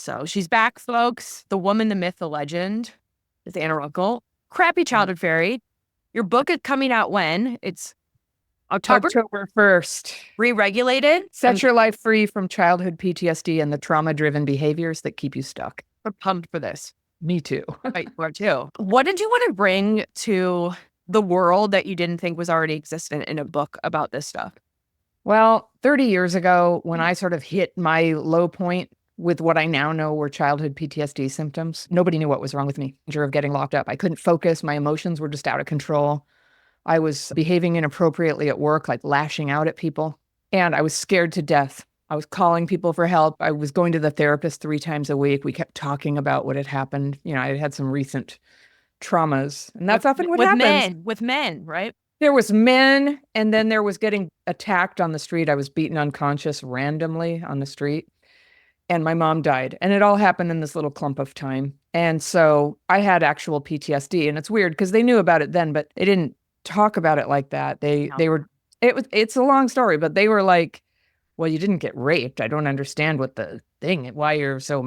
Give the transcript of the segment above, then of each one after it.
So she's back, folks. The woman, the myth, the legend is Anna Runkle. Crappy childhood fairy. Your book is coming out when? It's October? October 1st. Re-regulated? Set your life free from childhood PTSD and the trauma-driven behaviors that keep you stuck. I'm pumped for this. Me too. Right, or too. What did you want to bring to the world that you didn't think was already existent in a book about this stuff? Well, 30 years ago, when I sort of hit my low point with what I now know were childhood PTSD symptoms, nobody knew what was wrong with me. Danger of getting locked up. I couldn't focus. My emotions were just out of control. I was behaving inappropriately at work, like lashing out at people. And I was scared to death. I was calling people for help. I was going to the therapist 3 times a week. We kept talking about what had happened. You know, I had some recent traumas, and that's often what happens. With men, right? There was men, and then there was getting attacked on the street. I was beaten unconscious randomly on the street, and my mom died. And it all happened in this little clump of time. And so I had actual PTSD, and it's weird because they knew about it then, but they didn't talk about it like that. It's a long story, but they were like, well, you didn't get raped. I don't understand what the thing, why you're so,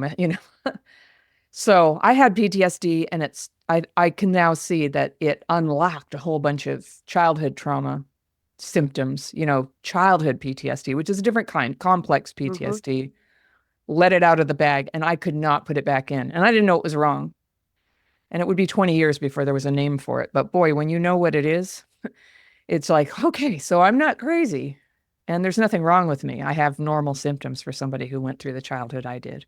So I had PTSD, and I can now see that it unlocked a whole bunch of childhood trauma symptoms, childhood PTSD, which is a different kind, complex PTSD, let it out of the bag, and I could not put it back in. And I didn't know it was wrong. And it would be 20 years before there was a name for it. But boy, when you know what it is, it's like, okay, so I'm not crazy. And there's nothing wrong with me. I have normal symptoms for somebody who went through the childhood I did.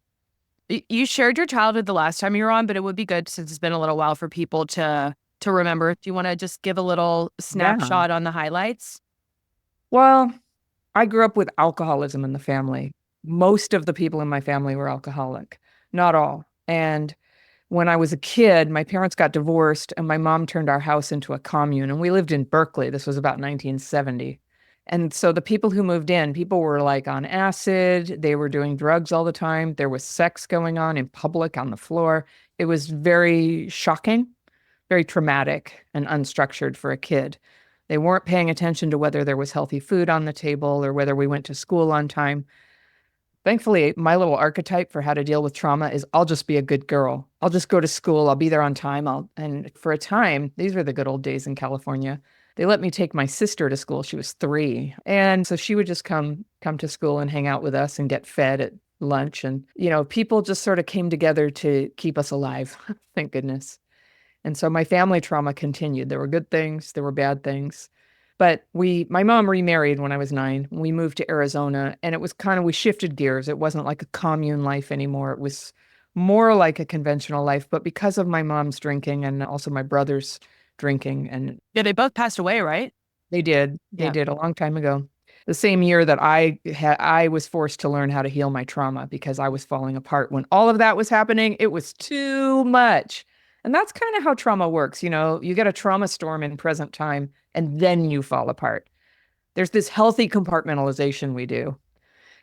You shared your childhood the last time you were on, but it would be good since it's been a little while for people to remember. Do you want to just give a little snapshot on the highlights? Well, I grew up with alcoholism in the family. Most of the people in my family were alcoholic, not all. And when I was a kid, my parents got divorced and my mom turned our house into a commune. And we lived in Berkeley. This was about 1970. And so the people who moved in, people were like on acid. They were doing drugs all the time. There was sex going on in public on the floor. It was very shocking, very traumatic and unstructured for a kid. They weren't paying attention to whether there was healthy food on the table or whether we went to school on time. Thankfully, my little archetype for how to deal with trauma is I'll just be a good girl. I'll just go to school. I'll be there on time. And for a time, these were the good old days in California. They let me take my sister to school. She was 3. And so she would just come to school and hang out with us and get fed at lunch. And, people just sort of came together to keep us alive. Thank goodness. And so my family trauma continued. There were good things. There were bad things. But my mom remarried when I was 9. We moved to Arizona, and it was we shifted gears. It wasn't like a commune life anymore. It was more like a conventional life. But because of my mom's drinking and also my brother's drinking, and yeah, they both passed away, right? They did. They did a long time ago. The same year that I was forced to learn how to heal my trauma because I was falling apart. When all of that was happening, it was too much. And that's kind of how trauma works. You get a trauma storm in present time, and then you fall apart. There's this healthy compartmentalization we do.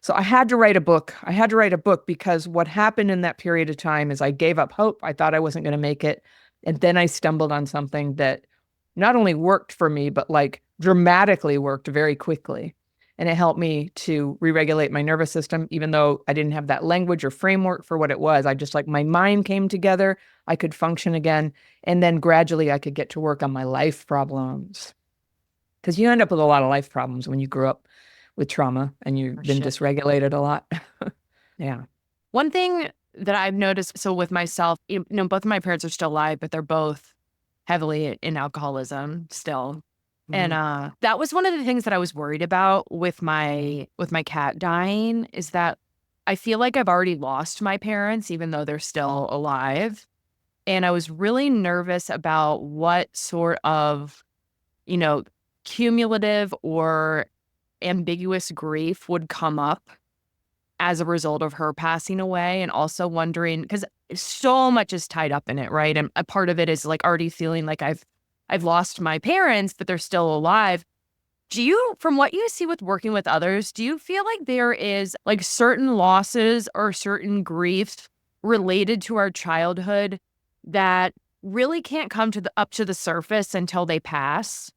So I had to write a book. I had to write a book because what happened in that period of time is I gave up hope. I thought I wasn't going to make it. And then I stumbled on something that not only worked for me, but dramatically worked very quickly. And it helped me to re-regulate my nervous system, even though I didn't have that language or framework for what it was. I just my mind came together. I could function again. And then gradually I could get to work on my life problems. Because you end up with a lot of life problems when you grew up with trauma and you've been dysregulated a lot. Yeah. One thing that I've noticed, so with myself, both of my parents are still alive, but they're both heavily in alcoholism still. And that was one of the things that I was worried about with my cat dying, is that I feel like I've already lost my parents, even though they're still alive. And I was really nervous about what sort of, cumulative or ambiguous grief would come up as a result of her passing away. And also wondering, because so much is tied up in it, right? And a part of it is already feeling like I've lost my parents, but they're still alive. Do you, from what you see with working with others, do you feel like there is certain losses or certain griefs related to our childhood that really can't come up to the surface until they pass?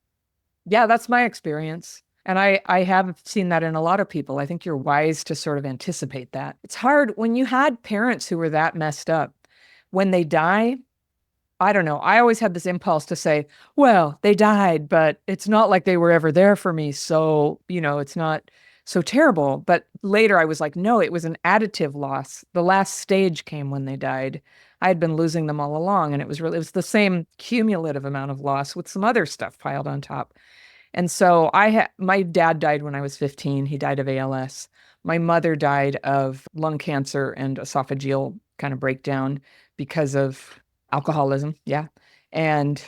Yeah, that's my experience. And I have seen that in a lot of people. I think you're wise to sort of anticipate that. It's hard when you had parents who were that messed up. When they die, I don't know. I always had this impulse to say, well, they died, but it's not like they were ever there for me. So, it's not so terrible. But later I was like, no, it was an additive loss. The last stage came when they died. I had been losing them all along, and it was the same cumulative amount of loss with some other stuff piled on top. And so my dad died when I was 15. He died of ALS. My mother died of lung cancer and esophageal kind of breakdown because of alcoholism. Yeah. And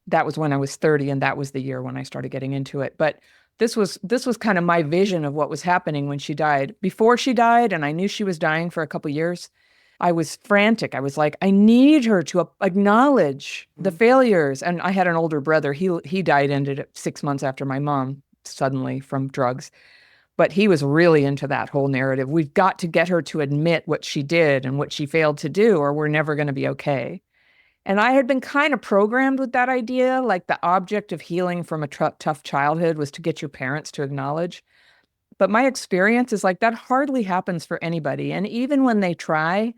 that was when I was 30, and that was the year when I started getting into it. But this was kind of my vision of what was happening when she died. Before she died, and I knew she was dying for a couple years, I was frantic. I was like, I need her to acknowledge the failures. And I had an older brother. He died, ended 6 months after my mom suddenly from drugs. But he was really into that whole narrative. We've got to get her to admit what she did and what she failed to do, or we're never going to be okay. And I had been kind of programmed with that idea, like the object of healing from a tough childhood was to get your parents to acknowledge. But my experience is like that hardly happens for anybody. And even when they try,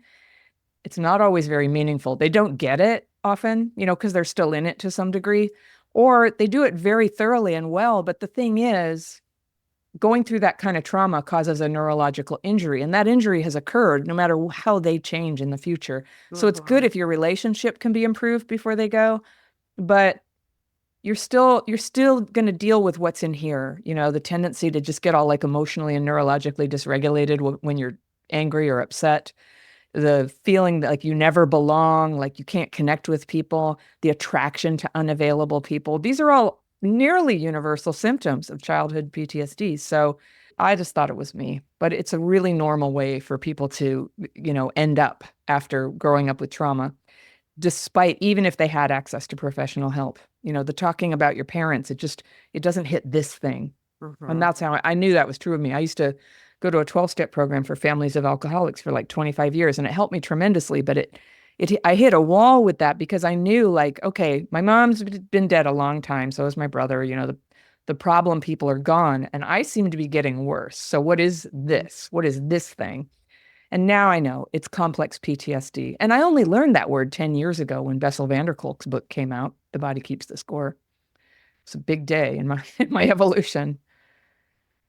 it's not always very meaningful. They don't get it often, because they're still in it to some degree, or they do it very thoroughly and well. But the thing is, going through that kind of trauma causes a neurological injury, and that injury has occurred no matter how they change in the future. So it's good if your relationship can be improved before they go, but you're still going to deal with what's in here, the tendency to just get all like emotionally and neurologically dysregulated when you're angry or upset, the feeling that like you never belong, like you can't connect with people, the attraction to unavailable people. These are all nearly universal symptoms of childhood PTSD. So I just thought it was me, but it's a really normal way for people to, end up after growing up with trauma, despite even if they had access to professional help. The talking about your parents, it doesn't hit this thing. And that's how I knew that was true of me. I used to go to a 12-step program for families of alcoholics for like 25 years, and it helped me tremendously. But I hit a wall with that because I knew, like, okay, my mom's been dead a long time. So is my brother. The problem people are gone, and I seem to be getting worse. So what is this? What is this thing? And now I know it's complex PTSD. And I only learned that word 10 years ago when Bessel van der Kolk's book came out, The Body Keeps the Score. It's a big day in my evolution.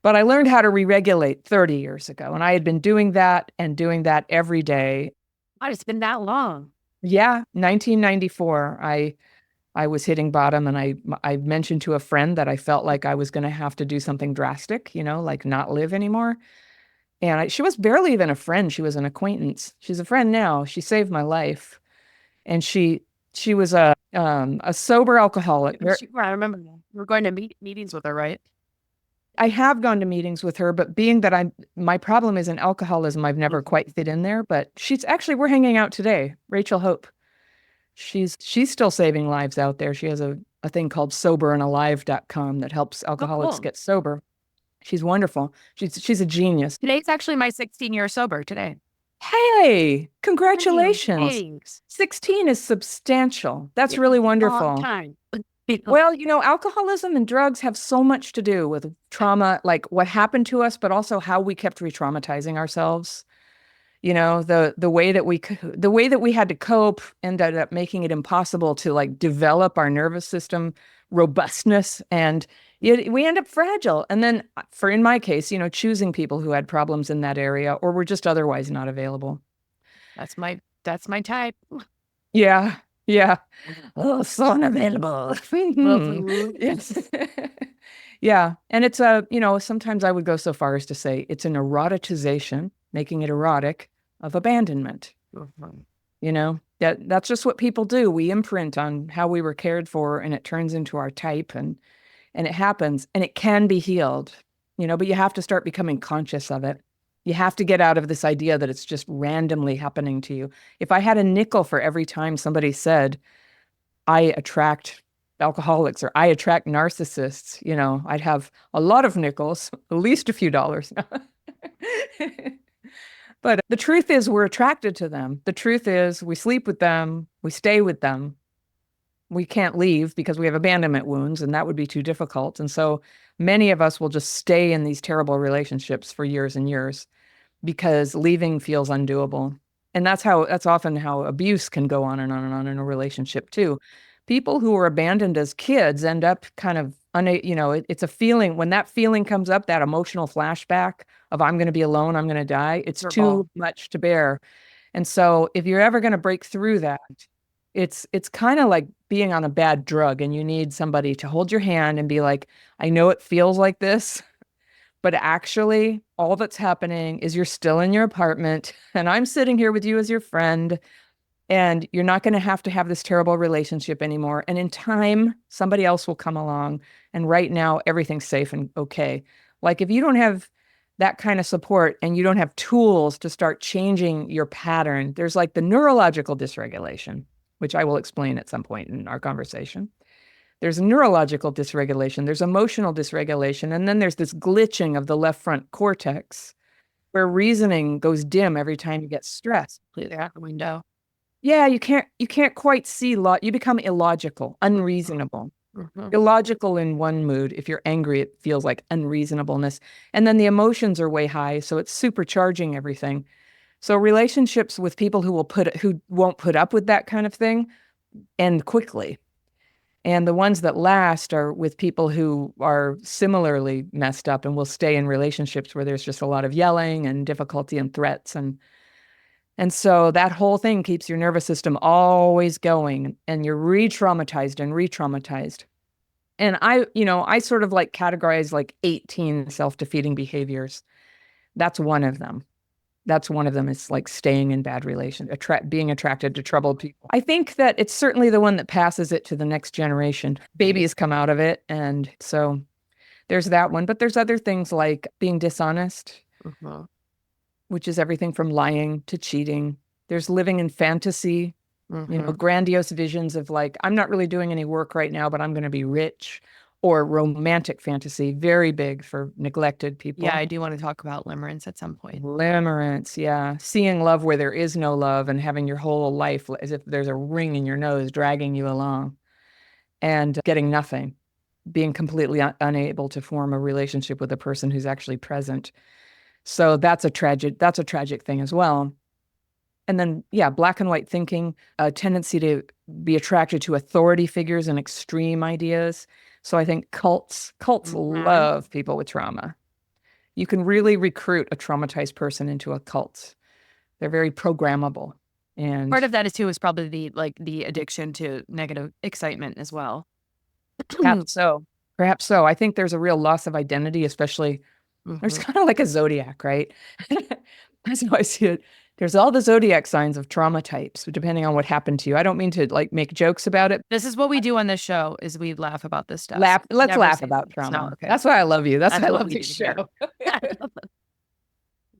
But I learned how to re-regulate 30 years ago, and I had been doing that every day. God, it's been that long. Yeah, 1994, I was hitting bottom, and I mentioned to a friend that I felt like I was going to have to do something drastic, like not live anymore. And she was barely even a friend. She was an acquaintance. She's a friend now. She saved my life. And she was a sober alcoholic. I remember that. We were going to meetings with her, right? I have gone to meetings with her, but being that my problem is in alcoholism, I've never quite fit in there. But we're hanging out today. Rachel Hope. She's still saving lives out there. She has a thing called soberandalive.com that helps alcoholics get sober. She's wonderful. She's a genius. Today's actually my 16-year sober today. Hey, congratulations. Thanks. 16 is substantial. That's really wonderful. Long time. Well, alcoholism and drugs have so much to do with trauma, like what happened to us, but also how we kept re-traumatizing ourselves. The way that we had to cope ended up making it impossible to like develop our nervous system robustness, and we end up fragile. And then in my case, choosing people who had problems in that area or were just otherwise not available. That's my type. Yeah. Yeah. Oh, so unavailable. Yes. Yeah. And it's sometimes I would go so far as to say it's an eroticization, making it erotic, of abandonment. That's just what people do. We imprint on how we were cared for, and it turns into our type, and it happens, and it can be healed, but you have to start becoming conscious of it. You have to get out of this idea that it's just randomly happening to you. If I had a nickel for every time somebody said, I attract alcoholics or I attract narcissists, I'd have a lot of nickels, at least a few dollars. But the truth is we're attracted to them. The truth is we sleep with them, we stay with them. We can't leave because we have abandonment wounds, and that would be too difficult. And so many of us will just stay in these terrible relationships for years and years because leaving feels undoable. And that's often how abuse can go on and on and on in a relationship too. People who were abandoned as kids end up kind of it's a feeling. When that feeling comes up, that emotional flashback of I'm going to be alone, I'm going to die, it's too much to bear. And so if you're ever going to break through that, it's kind of like being on a bad drug, and you need somebody to hold your hand and be like, I know it feels like this, but actually all that's happening is you're still in your apartment and I'm sitting here with you as your friend, and you're not going to have this terrible relationship anymore. And in time, somebody else will come along. And right now, everything's safe and okay. Like if you don't have that kind of support and you don't have tools to start changing your pattern, there's like the neurological dysregulation, which I will explain at some point in our conversation. There's neurological dysregulation, there's emotional dysregulation, and then there's this glitching of the left front cortex where reasoning goes dim every time you get stressed. Completely out the window. Yeah, you can't quite see you become illogical, unreasonable. Mm-hmm. Illogical in one mood. If you're angry, it feels like unreasonableness. And then the emotions are way high, so it's supercharging everything. So relationships with people who won't put up with that kind of thing end quickly. And the ones that last are with people who are similarly messed up and will stay in relationships where there's just a lot of yelling and difficulty and threats. And so that whole thing keeps your nervous system always going, and you're re-traumatized and re-traumatized. And I sort of like categorize like 18 self-defeating behaviors. That's one of them. That's one of them is like staying in bad relations, being attracted to troubled people. I think that it's certainly the one that passes it to the next generation. Babies come out of it. And so there's that one. But there's other things like being dishonest, Mm-hmm. which is everything from lying to cheating. There's living in fantasy, grandiose visions of like, I'm not really doing any work right now, but I'm going to be rich. Or romantic fantasy, very big for neglected people. Yeah, I do want to talk about limerence at some point. Limerence, yeah. Seeing love where there is no love and having your whole life as if there's a ring in your nose dragging you along and getting nothing, being completely unable to form a relationship with a person who's actually present. So that's a tragic thing as well. And then, yeah, black and white thinking, a tendency to be attracted to authority figures and extreme ideas. So I think cults love people with trauma. You can really recruit a traumatized person into a cult. They're very programmable. And part of that is too is probably the addiction to negative excitement as well. perhaps so. Perhaps so. I think there's a real loss of identity, especially there's kind of like a zodiac, right? That's how I see it. There's all the zodiac signs of trauma types, depending on what happened to you. I don't mean to like make jokes about it. This is what we do on this show is we laugh about this stuff. Let's laugh about trauma. Okay. That's why I love you. That's why I love this show.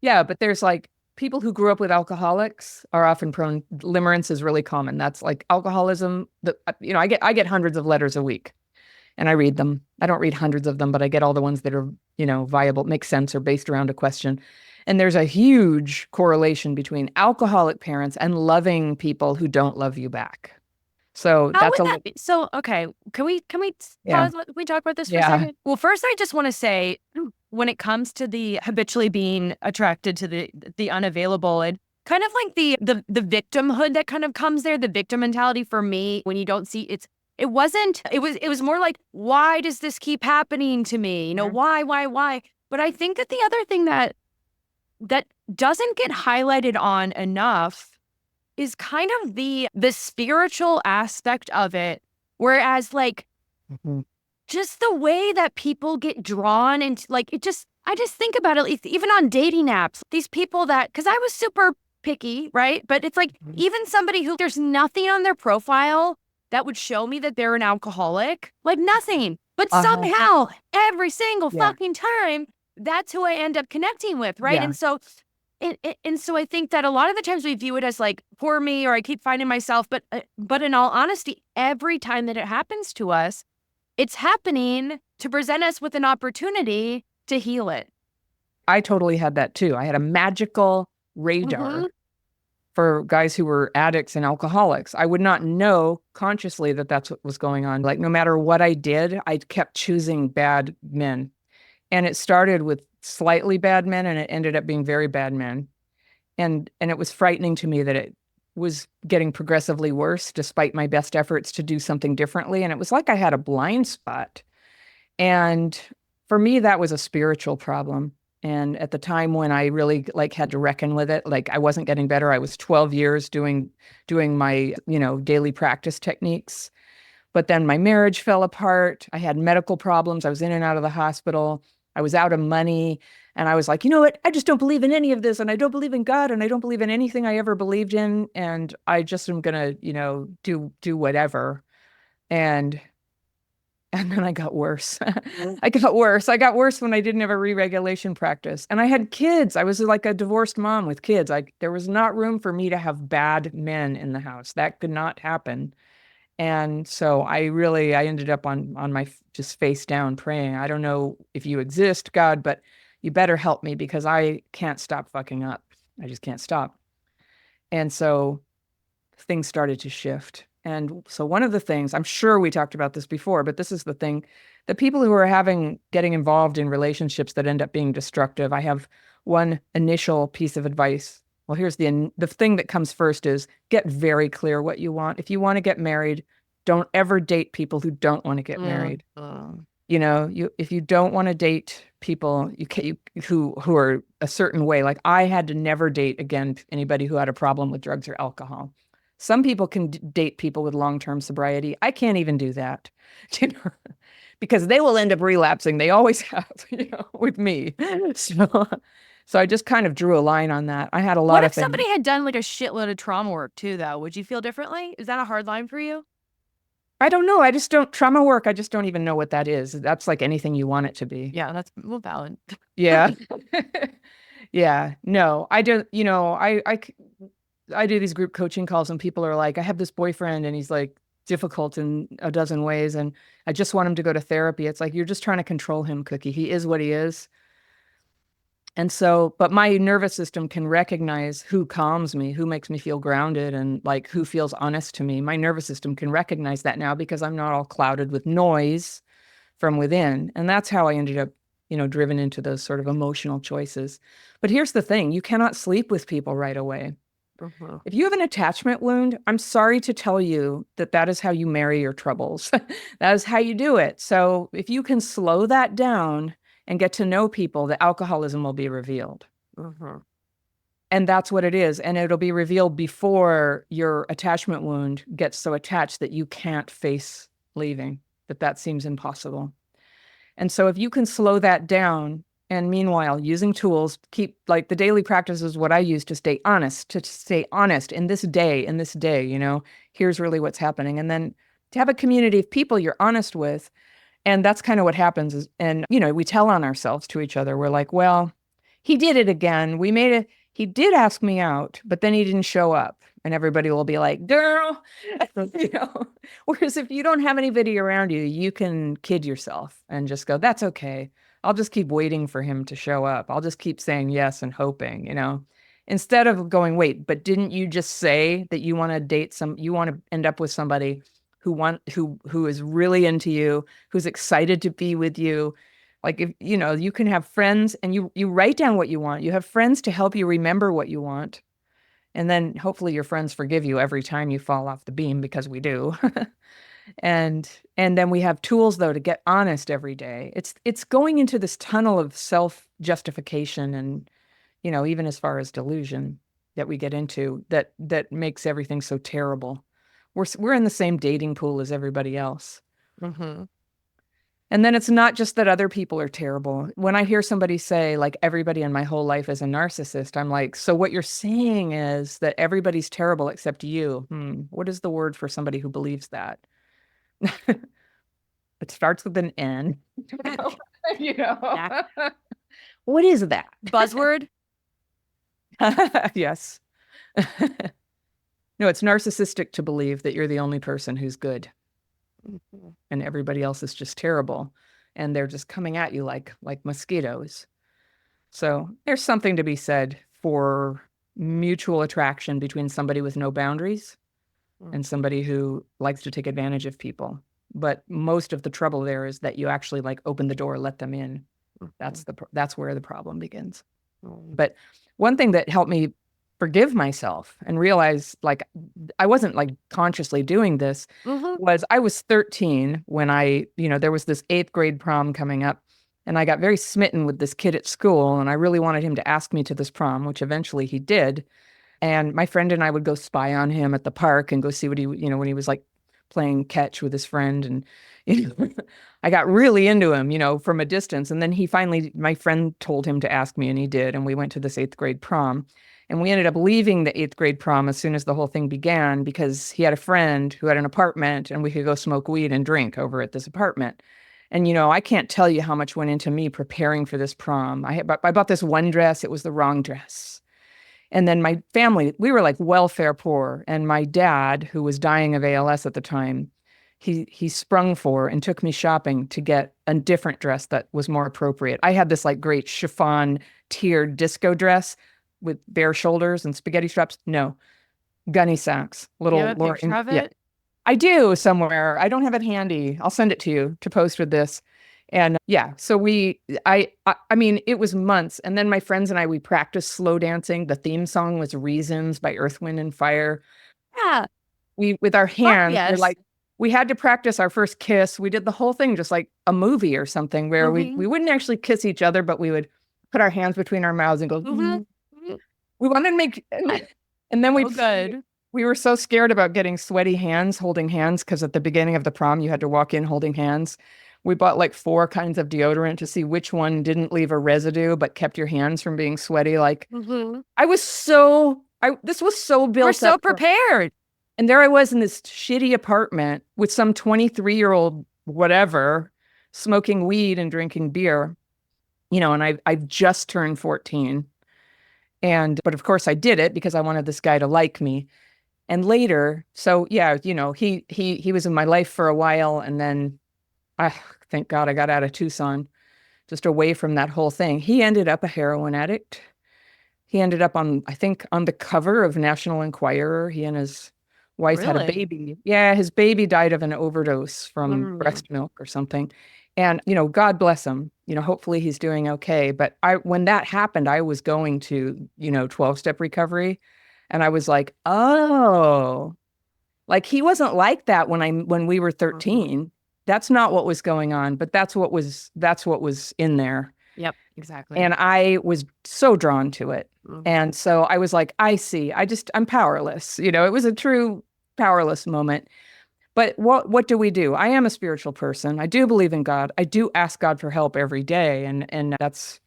Yeah, but there's like people who grew up with alcoholics are often prone. Limerence is really common. That's like alcoholism. I get hundreds of letters a week, and I read them. I don't read hundreds of them, but I get all the ones that are viable, make sense, or based around a question. And there's a huge correlation between alcoholic parents and loving people who don't love you back. So how would that be? So okay, can we Yeah. pause? Can we talk about this for a second? Well, first, I just want to say, when it comes to the habitually being attracted to the unavailable, and kind of like the victimhood that kind of comes there, the victim mentality for me, when you don't see it was more like, why does this keep happening to me? Why? But I think that the other thing that doesn't get highlighted on enough is kind of the spiritual aspect of it. Whereas like just the way that people get drawn into like I just think about it, even on dating apps, these people that, because I was super picky, right? But it's like even somebody who there's nothing on their profile that would show me that they're an alcoholic, like nothing. But somehow every single fucking time, that's who I end up connecting with, right? Yeah. And so I think that a lot of the times we view it as like, poor me, or I keep finding myself. But in all honesty, every time that it happens to us, it's happening to present us with an opportunity to heal it. I totally had that too. I had a magical radar for guys who were addicts and alcoholics. I would not know consciously that that's what was going on. Like no matter what I did, I kept choosing bad men. And it started with slightly bad men and it ended up being very bad men. And it was frightening to me that it was getting progressively worse despite my best efforts to do something differently. And it was like I had a blind spot. And for me, that was a spiritual problem. And at the time when I really like had to reckon with it, like I wasn't getting better. I was 12 years doing my, daily practice techniques. But then my marriage fell apart. I had medical problems. I was in and out of the hospital. I was out of money. And I was like, you know what? I just don't believe in any of this. And I don't believe in God. And I don't believe in anything I ever believed in. And I just am going to, do whatever. And and then I got worse. I got worse. I got worse when I didn't have a re-regulation practice. And I had kids. I was like a divorced mom with kids. There was not room for me to have bad men in the house. That could not happen. And so I ended up on my just face down praying. I don't know if you exist, God, but you better help me because I can't stop fucking up. I just can't stop. And so things started to shift. And so one of the things, I'm sure we talked about this before, but this is the thing, the people who are getting involved in relationships that end up being destructive, I have one initial piece of advice. Well, here's the thing that comes first is get very clear what you want. If you want to get married, don't ever date people who don't want to get married. If you don't want to date people who are a certain way, like I had to never date again anybody who had a problem with drugs or alcohol. Some people can date people with long-term sobriety. I can't even do that, because they will end up relapsing. They always have, with me. So I just kind of drew a line on that. I had a lot What of if things. somebody had done like a shitload of trauma work too, though? Would you feel differently? Is that a hard line for you? I don't know. I just don't trauma work. I just don't even know what that is. That's like anything you want it to be. Yeah, that's well valid. Yeah. Yeah. No, I don't, I do these group coaching calls and people are like, I have this boyfriend and he's like difficult in a dozen ways. And I just want him to go to therapy. It's like, you're just trying to control him, Cookie. He is what he is. And so, but my nervous system can recognize who calms me, who makes me feel grounded and like who feels honest to me. My nervous system can recognize that now because I'm not all clouded with noise from within. And that's how I ended up, driven into those sort of emotional choices. But here's the thing, you cannot sleep with people right away. If you have an attachment wound, I'm sorry to tell you that is how you marry your troubles. That is how you do it. So if you can slow that down and get to know people, the alcoholism will be revealed. And that's what it is. And it'll be revealed before your attachment wound gets so attached that you can't face leaving, that seems impossible. And so if you can slow that down, and meanwhile, using tools, keep like the daily practice is what I use to stay honest in this day, here's really what's happening. And then to have a community of people you're honest with. And that's kind of what happens is, and we tell on ourselves to each other. We're like, well, he did it again. He did ask me out, but then he didn't show up. And everybody will be like, girl, Whereas if you don't have anybody around you, you can kid yourself and just go, that's okay. I'll just keep waiting for him to show up. I'll just keep saying yes and hoping, instead of going, wait, but didn't you just say that you want to end up with somebody who is really into you, who's excited to be with you. Like if, you can have friends and you write down what you want. You have friends to help you remember what you want. And then hopefully your friends forgive you every time you fall off the beam because we do. And then we have tools though to get honest every day. It's going into this tunnel of self-justification and, even as far as delusion that we get into that makes everything so terrible. We're in the same dating pool as everybody else. And then it's not just that other people are terrible. When I hear somebody say, like, everybody in my whole life is a narcissist, I'm like, so what you're saying is that everybody's terrible except you. What is the word for somebody who believes that? It starts with an N. What is that? Buzzword? Yes. No, it's narcissistic to believe that you're the only person who's good. And everybody else is just terrible. And they're just coming at you like mosquitoes. So there's something to be said for mutual attraction between somebody with no boundaries Mm, and somebody who likes to take advantage of people. But most of the trouble there is that you actually like open the door, let them in. mhm, That's where the problem begins. mm. But one thing that helped me forgive myself and realize like I wasn't like consciously doing this Mhm. was I was 13 when there was this eighth grade prom coming up. And I got very smitten with this kid at school. And I really wanted him to ask me to this prom, which eventually he did. And my friend and I would go spy on him at the park and go see what when he was like playing catch with his friend. And you know, I got really into him, from a distance. And then my friend told him to ask me, and he did. And we went to this eighth grade prom. And we ended up leaving the eighth grade prom as soon as the whole thing began because he had a friend who had an apartment and we could go smoke weed and drink over at this apartment. And, I can't tell you how much went into me preparing for this prom. I bought this one dress, it was the wrong dress. And then my family, we were like welfare poor. And my dad, who was dying of ALS at the time, he sprung for and took me shopping to get a different dress that was more appropriate. I had this like great chiffon tiered disco dress with bare shoulders and spaghetti straps. No, gunny sacks, Do you little have a picture of yeah. it? I do somewhere. I don't have it handy. I'll send it to you to post with this. And yeah, so I mean, it was months. And then my friends and we practiced slow dancing. The theme song was Reasons by Earth, Wind and Fire. Yeah. With our Fuck hands, yes. we had to practice our first kiss. We did the whole thing just like a movie or something where we Mhm. wouldn't actually kiss each other, but we would put our hands between our mouths and go, Mhm. Mhm. we wanted to make, and then So good. we were so scared about getting sweaty hands holding hands because at the beginning of the prom, you had to walk in holding hands. We bought like 4 kinds of deodorant to see which one didn't leave a residue but kept your hands from being sweaty. Like Mhm. this was so We're built so up for, prepared. and there I was in this shitty apartment with some 23-year-old whatever smoking weed and drinking beer, and I've just turned 14. But of course I did it because I wanted this guy to like me. And later, so yeah, he was in my life for a while, and then I thank God I got out of Tucson, just away from that whole thing. He ended up a heroin addict. He ended up I think, on the cover of National Enquirer. He and his wife had a Really? baby. Yeah, his baby died of an overdose from Mm. breast milk or something. And, God bless him. Hopefully he's doing okay. But when that happened, I was going to, 12-step recovery. And I was like, oh, like he wasn't like that when we were Mhm. 13. That's not what was going on, but that's what was in there. Yep, exactly. And I was so drawn to it. Mhm. And so I was like, I see. I'm powerless. It was a true powerless moment. But what do we do? I am a spiritual person. I do believe in God. I do ask God for help every day, and that's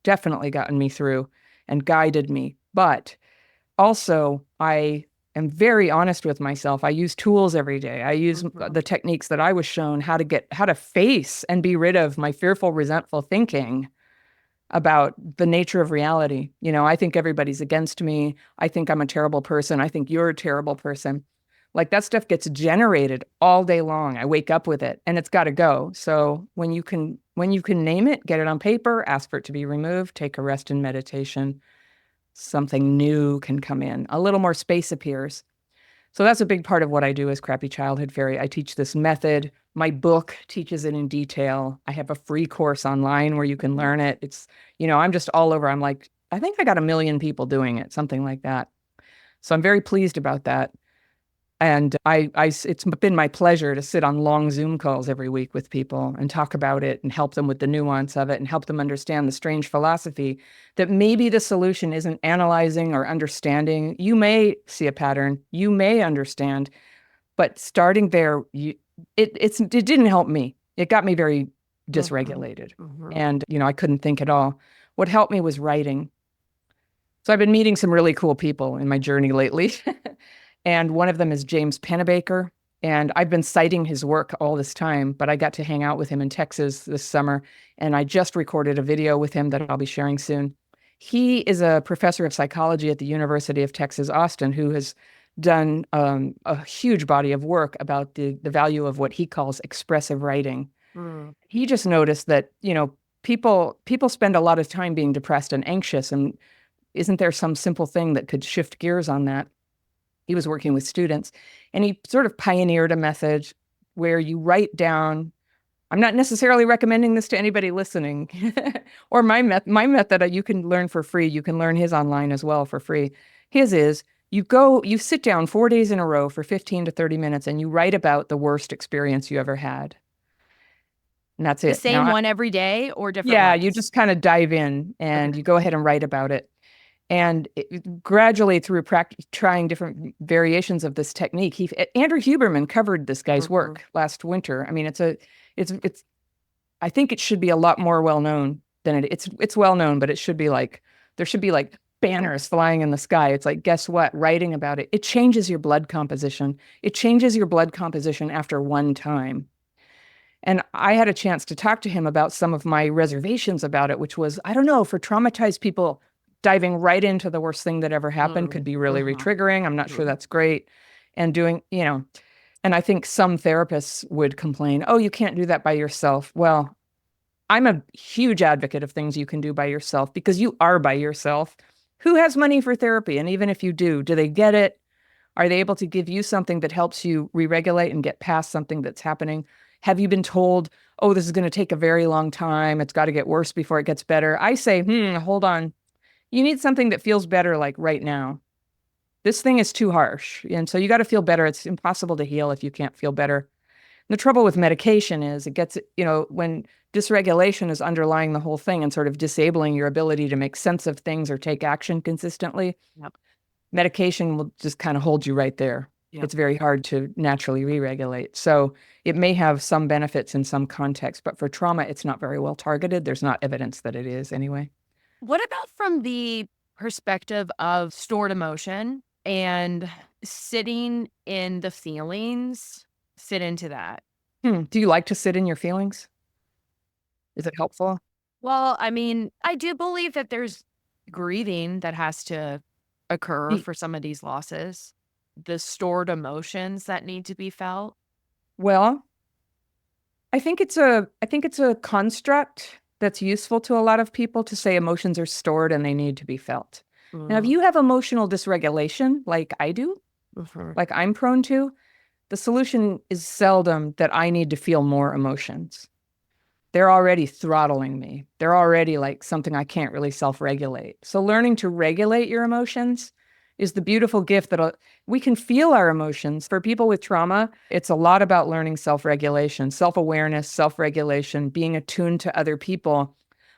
definitely gotten me through and guided me. But also, I am very honest with myself. I use tools every day. I use Mhm. the techniques that I was shown how to face and be rid of my fearful, resentful thinking about the nature of reality. I think everybody's against me. I think I'm a terrible person. I think you're a terrible person. Like that stuff gets generated all day long. I wake up with it and it's got to go. So when you can name it, get it on paper, ask for it to be removed, take a rest in meditation, something new can come in. A little more space appears. So that's a big part of what I do as Crappy Childhood Fairy. I teach this method. My book teaches it in detail. I have a free course online where you can Mhm. learn it. I'm just all over. I'm like, I think I got 1 million people doing it, something like that. So I'm very pleased about that. And it's been my pleasure to sit on long Zoom calls every week with people and talk about it and help them with the nuance of it and help them understand the strange philosophy that maybe the solution isn't analyzing or understanding. You may see a pattern, you may understand, but starting there, it didn't help me. It got me very Mhm. dysregulated, Mhm. and I couldn't think at all. What helped me was writing. So I've been meeting some really cool people in my journey lately. And one of them is James Pennebaker. And I've been citing his work all this time, but I got to hang out with him in Texas this summer. And I just recorded a video with him that I'll be sharing soon. He is a professor of psychology at the University of Texas, Austin, who has done a huge body of work about the value of what he calls expressive writing. Mm. He just noticed that, people spend a lot of time being depressed and anxious, and isn't there some simple thing that could shift gears on that? He was working with students, and he sort of pioneered a method where you write down. I'm not necessarily recommending this to anybody listening, or my method you can learn for free. You can learn his online as well for free. His is you sit down 4 days in a row for 15 to 30 minutes and you write about the worst experience you ever had. And that's The it. same one every day or different Yeah, you ones? just kind of dive in and Okay. you go ahead and write about it. And gradually through trying different variations of this technique, Andrew Huberman covered this guy's Mhm. work last winter. I mean, it's I think it should be a lot more well known than it's well known, but it should be like there should be like banners flying in the sky. It's like, guess what? Writing about it, it changes your blood composition. It changes your blood composition after one time. And I had a chance to talk to him about some of my reservations about it, which was, I don't know, for traumatized people, diving right into the worst thing that ever happened could Mhm. be really Mhm. re-triggering. I'm not sure Mhm. that's great. And and I think some therapists would complain, oh, you can't do that by yourself. Well, I'm a huge advocate of things you can do by yourself because you are by yourself. Who has money for therapy? And even if you do they get it? Are they able to give you something that helps you re-regulate and get past something that's happening? Have you been told, oh, this is going to take a very long time. It's got to get worse before it gets better. I say, hold on. You need something that feels better like right now. This thing is too harsh. And so you got to feel better. It's impossible to heal if you can't feel better. The trouble with medication is it gets, when dysregulation is underlying the whole thing and sort of disabling your ability to make sense of things or take action consistently, Yep. medication will just kind of hold you right there. Yep. It's very hard to naturally re-regulate. So it may have some benefits in some context, but for trauma, it's not very well targeted. There's not evidence that it is anyway. What about from the perspective of stored emotion and sitting in the feelings? Sit into that. Do you like to sit in your feelings? Is it helpful? Well, I mean, I do believe that there's grieving that has to occur Y- for some of these losses, the stored emotions that need to be felt. Well, I think it's a construct that's useful to a lot of people to say emotions are stored and they need to be felt. Now, if Mm, you have emotional dysregulation, like I do, mhm. like I'm prone to, the solution is seldom that I need to feel more emotions. They're already throttling me. They're already like something I can't really self-regulate. So learning to regulate your emotions is the beautiful gift that we can feel our emotions. For people with trauma, it's a lot about learning self-regulation, self-awareness, self-regulation, being attuned to other people,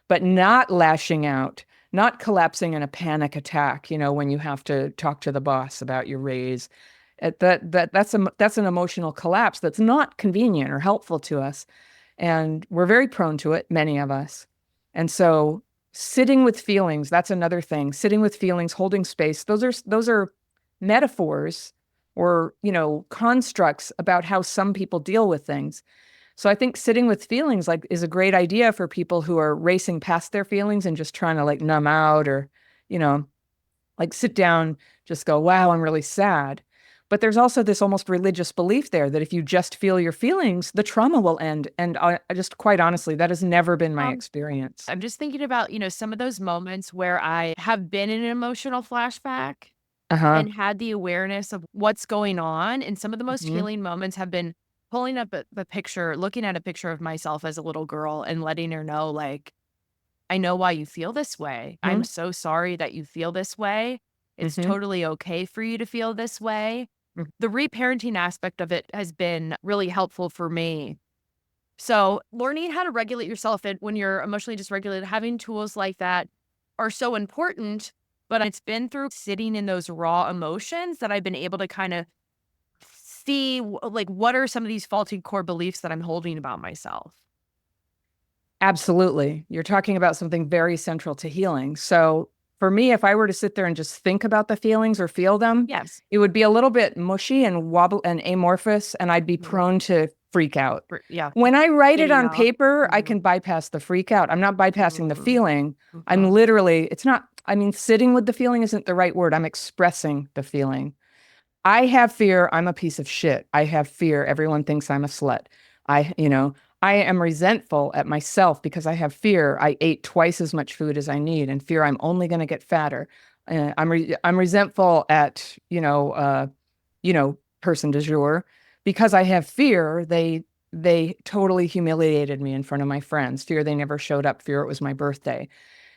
but not lashing out, not collapsing in a panic attack, when you have to talk to the boss about your raise. That's an emotional collapse that's not convenient or helpful to us. And we're very prone to it, many of us. And so sitting with feelings, that's another thing. Sitting with feelings, holding space, those are metaphors or, constructs about how some people deal with things. So I think sitting with feelings like is a great idea for people who are racing past their feelings and just trying to like numb out or, you know, like sit down, just go, wow, I'm really sad. But there's also this almost religious belief there that if you just feel your feelings, the trauma will end. And I just quite honestly, that has never been my Um, experience. I'm just thinking about, some of those moments where I have been in an emotional flashback Uh-huh. and had the awareness of what's going on. And some of the most Hmm. healing moments have been pulling up a picture, looking at a picture of myself as a little girl and letting her know, like, I know why you feel this way. I'm Hmm. so sorry that you feel this way. It's Hmm. totally okay for you to feel this way. The reparenting aspect of it has been really helpful for me. So, learning how to regulate yourself and when you're emotionally dysregulated, having tools like that are so important. But it's been through sitting in those raw emotions that I've been able to kind of see, like, what are some of these faulty core beliefs that I'm holding about myself? Absolutely. You're talking about something very central to healing. So for me, if I were to sit there and just think about the feelings or feel them, Yes. it would be a little bit mushy and wobble and amorphous, and I'd be Mhm. prone to freak out. Yeah. When I write it Getting on out. paper, I Mhm. can bypass the freak out. I'm not bypassing the Mhm. feeling. I'm Mhm. literally, it's not, I mean, sitting with the feeling isn't the right word. I'm expressing the feeling. I have fear. I'm a piece of shit. I have fear. Everyone thinks I'm a slut. I, you know, I am resentful at myself because I have fear. I ate twice as much food as I need and fear I'm only going to get fatter. I'm resentful at, person du jour because I have fear. They totally humiliated me in front of my friends. Fear they never showed up. Fear it was my birthday.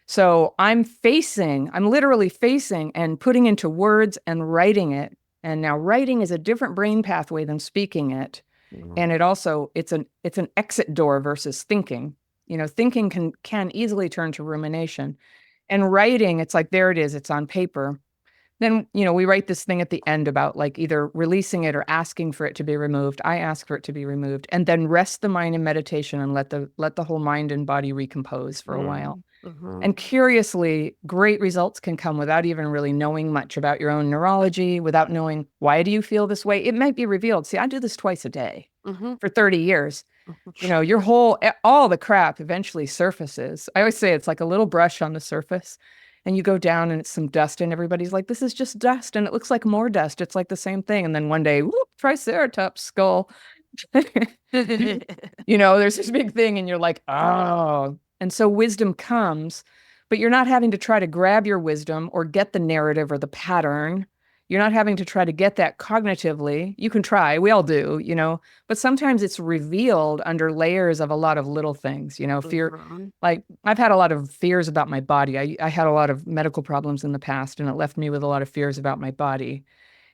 So I'm literally facing and putting into words and writing it. And now writing is a different brain pathway than speaking it. And it's an exit door versus thinking. Thinking can easily turn to rumination. And writing, it's like, there it is, it's on paper. Then, we write this thing at the end about like either releasing it or asking for it to be removed. I ask for it to be removed and then rest the mind in meditation and let the whole mind and body recompose for a while. Mm-hmm. And curiously, great results can come without even really knowing much about your own neurology, without knowing why do you feel this way. It might be revealed. See, I do this twice a day Mm-hmm. for 30 years. All the crap eventually surfaces. I always say it's like a little brush on the surface, and you go down and it's some dust, and everybody's like, this is just dust, and it looks like more dust. It's like the same thing. And then one day, whoop, Triceratops skull. There's this big thing, and you're like, oh. And so wisdom comes, but you're not having to try to grab your wisdom or get the narrative or the pattern. You're not having to try to get that cognitively. You can try, we all do, but sometimes it's revealed under layers of a lot of little things, fear. Mm-hmm. Like I've had a lot of fears about my body. I had a lot of medical problems in the past, and it left me with a lot of fears about my body.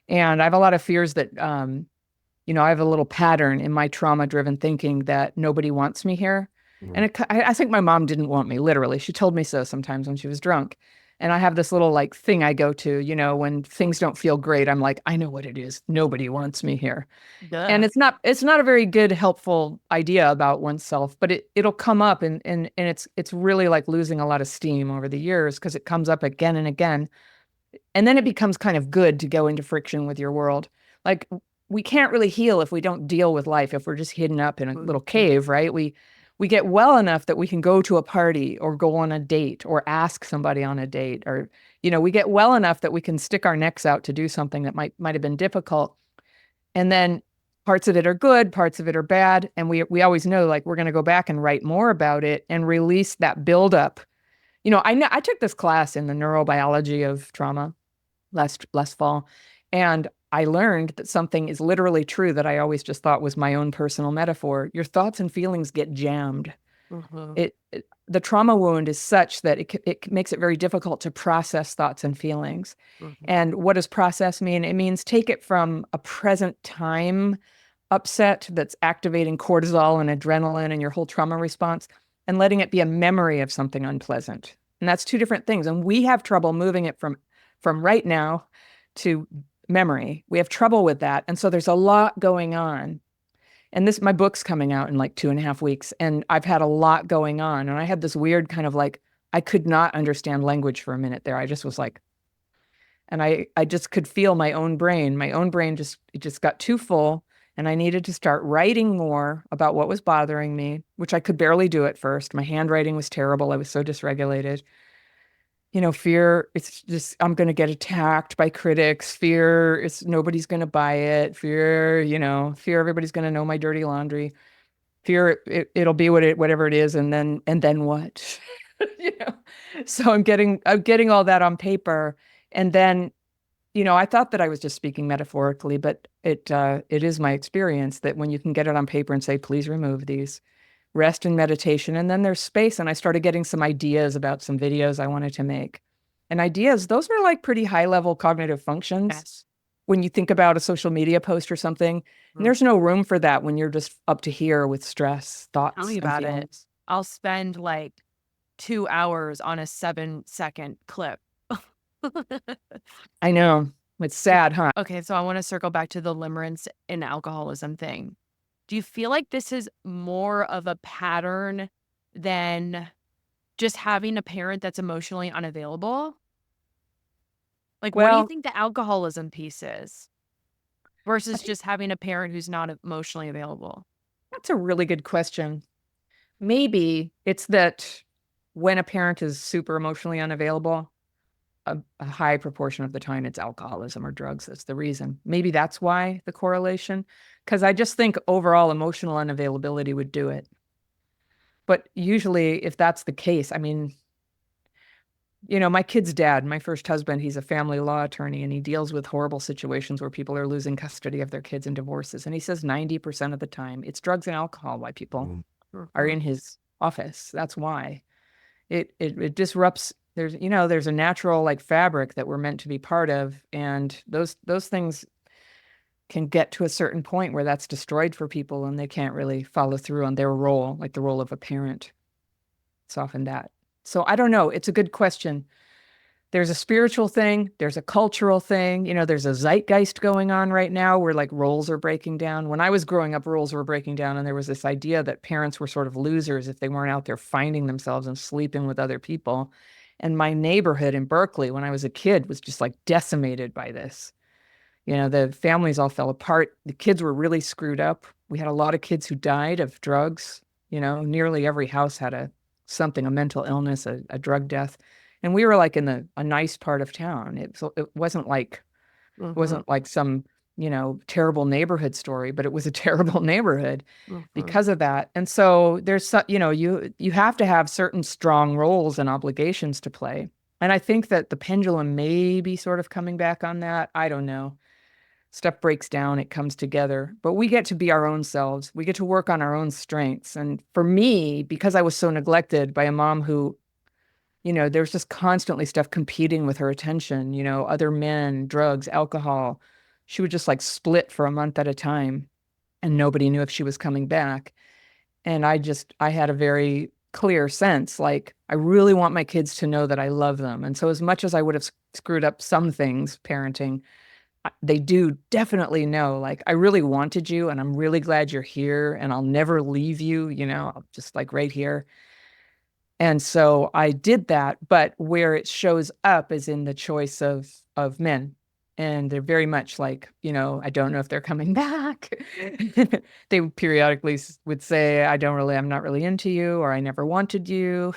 And I have a lot of fears that, I have a little pattern in my trauma-driven thinking that nobody wants me here. And I think my mom didn't want me, literally. She told me so sometimes when she was drunk. And I have this little like thing I go to, when things don't feel great, I'm like, I know what it is. Nobody wants me here. And Duh. it's not a very good, helpful idea about oneself, but it'll come up and it's really like losing a lot of steam over the years because it comes up again and again. And then it becomes kind of good to go into friction with your world. Like we can't really heal if we don't deal with life, if we're just hidden up in a little cave, right? We get well enough that we can go to a party or go on a date or ask somebody on a date, or we get well enough that we can stick our necks out to do something that might have been difficult. And then parts of it are good, parts of it are bad, and we always know like we're going to go back and write more about it and release that buildup. I took this class in the neurobiology of trauma last fall, and I learned that something is literally true that I always just thought was my own personal metaphor. Your thoughts and feelings get jammed. Mm-hmm. The trauma wound is such that it makes it very difficult to process thoughts and feelings. Mm-hmm. And what does process mean? It means take it from a present time upset that's activating cortisol and adrenaline and your whole trauma response and letting it be a memory of something unpleasant. And that's two different things. And we have trouble moving it from right now to memory. We have trouble with that. And so there's a lot going on. And my book's coming out in like 2.5 weeks. And I've had a lot going on. And I had this weird kind of like, I could not understand language for a minute there. I just was like, and I just could feel my own brain. My own brain just got too full. And I needed to start writing more about what was bothering me, which I could barely do at first. My handwriting was terrible. I was so dysregulated. Fear, it's just, I'm going to get attacked by critics. Fear, it's nobody's going to buy it. Fear, everybody's going to know my dirty laundry. Fear, it'll be whatever it is. And then what? you know? So I'm getting all that on paper. And then, I thought that I was just speaking metaphorically, but it is my experience that when you can get it on paper and say, please remove these, rest and meditation. And then there's space. And I started getting some ideas about some videos I wanted to make. And ideas, those are like pretty high level cognitive functions. Yes. When you think about a social media post or something, and there's no room for that when you're just up to here with stress, Tell thoughts, me and about it. feelings. I'll spend like 2 hours on a 7-second clip. I know. It's sad, huh? Okay, so I want to circle back to the limerence and alcoholism thing. Do you feel like this is more of a pattern than just having a parent that's emotionally unavailable? Like, what do you Well, think the alcoholism piece is I versus think just having a parent who's not emotionally available? that's a really good question. Maybe it's that when a parent is super emotionally unavailable, a high proportion of the time it's alcoholism or drugs. That's the reason. Maybe that's why the correlation. Because I just think overall emotional unavailability would do it. But usually, if that's the case, I mean, my kid's dad, my first husband, he's a family law attorney and he deals with horrible situations where people are losing custody of their kids in divorces. And he says 90% of the time it's drugs and alcohol why people are Mhm. in his office. That's why it disrupts. There's a natural like fabric that we're meant to be part of. And those things can get to a certain point where that's destroyed for people and they can't really follow through on their role, like the role of a parent. It's often that. So I don't know. It's a good question. There's a spiritual thing, there's a cultural thing, there's a zeitgeist going on right now where like roles are breaking down. When I was growing up, roles were breaking down, and there was this idea that parents were sort of losers if they weren't out there finding themselves and sleeping with other people. And my neighborhood in Berkeley, when I was a kid, was just like decimated by this. The families all fell apart. The kids were really screwed up. We had a lot of kids who died of drugs. Nearly every house had a mental illness, a drug death. And we were like in a nice part of town. It wasn't like some, terrible neighborhood story, but it was a terrible neighborhood Mhm. because of that. And so you have to have certain strong roles and obligations to play. And I think that the pendulum may be sort of coming back on that. I don't know. Stuff breaks down, it comes together, but we get to be our own selves. We get to work on our own strengths. And for me, because I was so neglected by a mom who, there was just constantly stuff competing with her attention, other men, drugs, alcohol. She would just like split for a month at a time and nobody knew if she was coming back. And I had a very clear sense, like, I really want my kids to know that I love them. And so, as much as I would have screwed up some things parenting, they do definitely know, like, I really wanted you and I'm really glad you're here and I'll never leave you, just like right here. And so I did that, but where it shows up is in the choice of men. And they're very much like, I don't know if they're coming back. They periodically would say, I'm not really into you, or I never wanted you.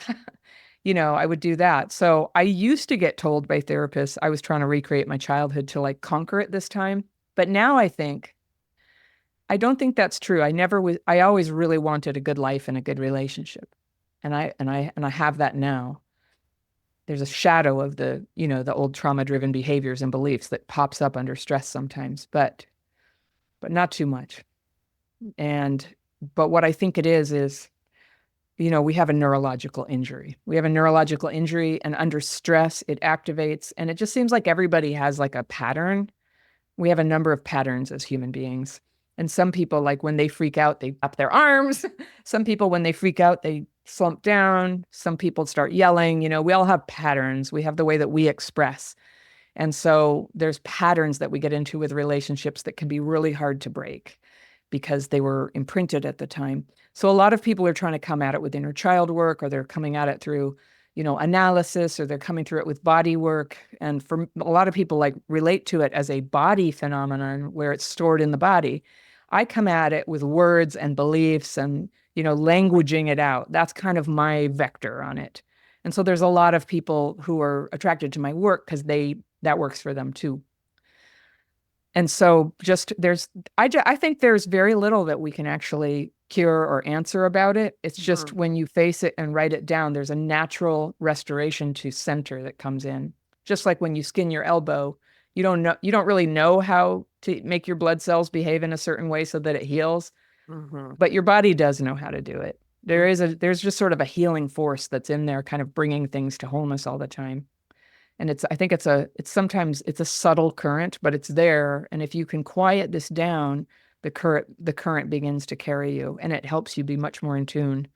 I would do that. So I used to get told by therapists I was trying to recreate my childhood to like conquer it this time. But now I don't think that's true. I always really wanted a good life and a good relationship. And I have that now. There's a shadow of the old trauma-driven behaviors and beliefs that pops up under stress sometimes, but not too much. And but what I think it is we have a neurological injury. We have a neurological injury, and under stress, it activates. And it just seems like everybody has like a pattern. We have a number of patterns as human beings. And some people, like when they freak out, they up their arms. Some people, when they freak out, they slump down. Some people start yelling. We all have patterns. We have the way that we express. And so there's patterns that we get into with relationships that can be really hard to break because they were imprinted at the time. So a lot of people are trying to come at it with inner child work, or they're coming at it through, analysis, or they're coming through it with body work. And for a lot of people, like, relate to it as a body phenomenon where it's stored in the body. I come at it with words and beliefs and, languaging it out. That's kind of my vector on it. And so there's a lot of people who are attracted to my work because that works for them too. And so I think there's very little that we can actually cure or answer about it. It's just Mhm. when you face it and write it down, there's a natural restoration to center that comes in. Just like when you skin your elbow, you don't really know how to make your blood cells behave in a certain way so that it heals, Mhm. but your body does know how to do it. Mhm. There's just sort of a healing force that's in there kind of bringing things to wholeness all the time. And I think it's sometimes it's a subtle current, but it's there. And if you can quiet this down, the current begins to carry you, and it helps you be much more attuned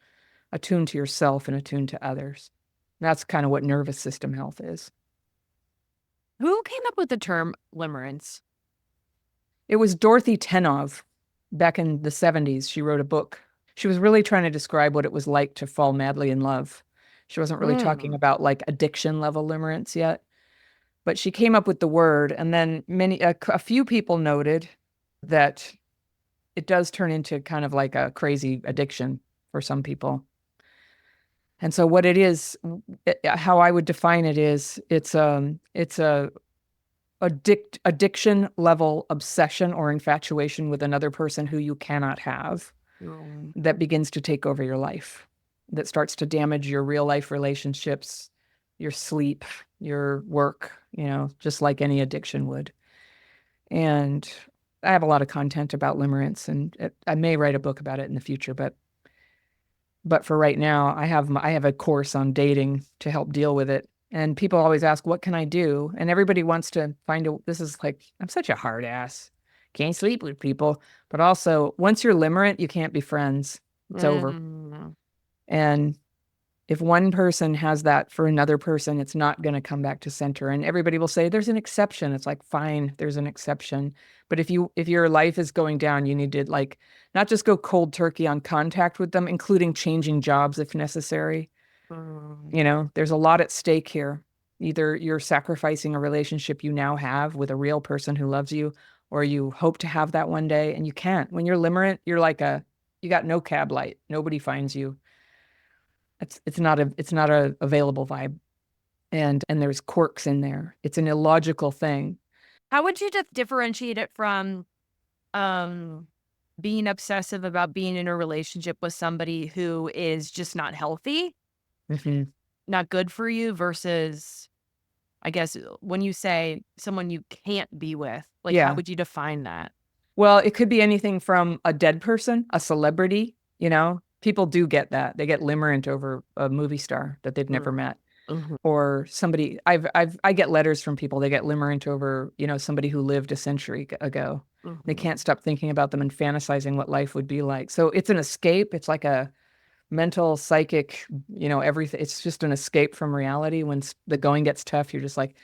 to yourself and attuned to others. That's kind of what nervous system health is. Who came up with the term limerence? It was Dorothy Tenov back in the 70s. She wrote a book. She was really trying to describe what it was like to fall madly in love. She wasn't really talking Mm. about like addiction level limerence yet, but she came up with the word. And then a few people noted that it does turn into kind of like a crazy addiction for some people. And so what it is, how I would define it is, it's a addiction level obsession or infatuation with another person who you cannot have Mm. that begins to take over your life. that starts to damage your real life relationships, your sleep, your work, just like any addiction would. And I have a lot of content about limerence, and I may write a book about it in the future, but for right now, I have a course on dating to help deal with it. And people always ask, what can I do? And everybody wants to this is like, I'm such a hard ass. Can't sleep with people. But also, once you're limerent, you can't be friends. It's over. Mm. And if one person has that for another person, it's not going to come back to center. And everybody will say there's an exception. It's like, fine, there's an exception. But if your life is going down, you need to like not just go cold turkey on contact with them, including changing jobs if necessary. Mm. There's a lot at stake here. Either you're sacrificing a relationship you now have with a real person who loves you, or you hope to have that one day and you can't. When you're limerent, you got no cab light. Nobody finds you. It's not a available vibe. And there's quirks in there. It's an illogical thing. How would you just differentiate it from um being obsessive about being in a relationship with somebody who is just not healthy, Mhm. not good for you, versus, I guess, when you say someone you can't be with, like, how Yeah. would you define that? Well, it could be anything from a dead person, a celebrity. People do get that. They get limerent over a movie star that they've never Mm. met. Mhm. Or somebody I get letters from people. They get limerent over, somebody who lived a century ago. They Mhm. can't stop thinking about them and fantasizing what life would be like. So it's an escape. It's like a mental, psychic, everything. It's just an escape from reality. When the going gets tough, you're just like,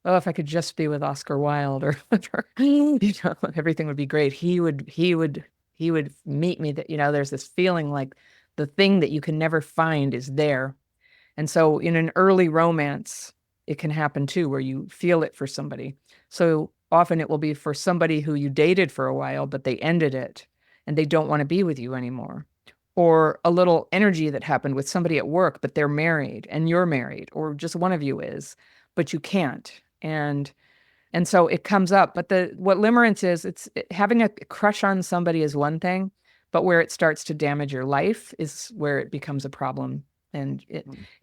oh, if I could just be with Oscar Wilde or whatever, everything would be great. He would meet me. That there's this feeling like the thing that you can never find is there. And so in an early romance, it can happen too, where you feel it for somebody. So often it will be for somebody who you dated for a while, but they ended it and they don't want to be with you anymore. Or a little energy that happened with somebody at work, but they're married and you're married, or just one of you is, but you can't. And so it comes up. But what limerence is, having a crush on somebody is one thing, but where it starts to damage your life is where it becomes a problem. And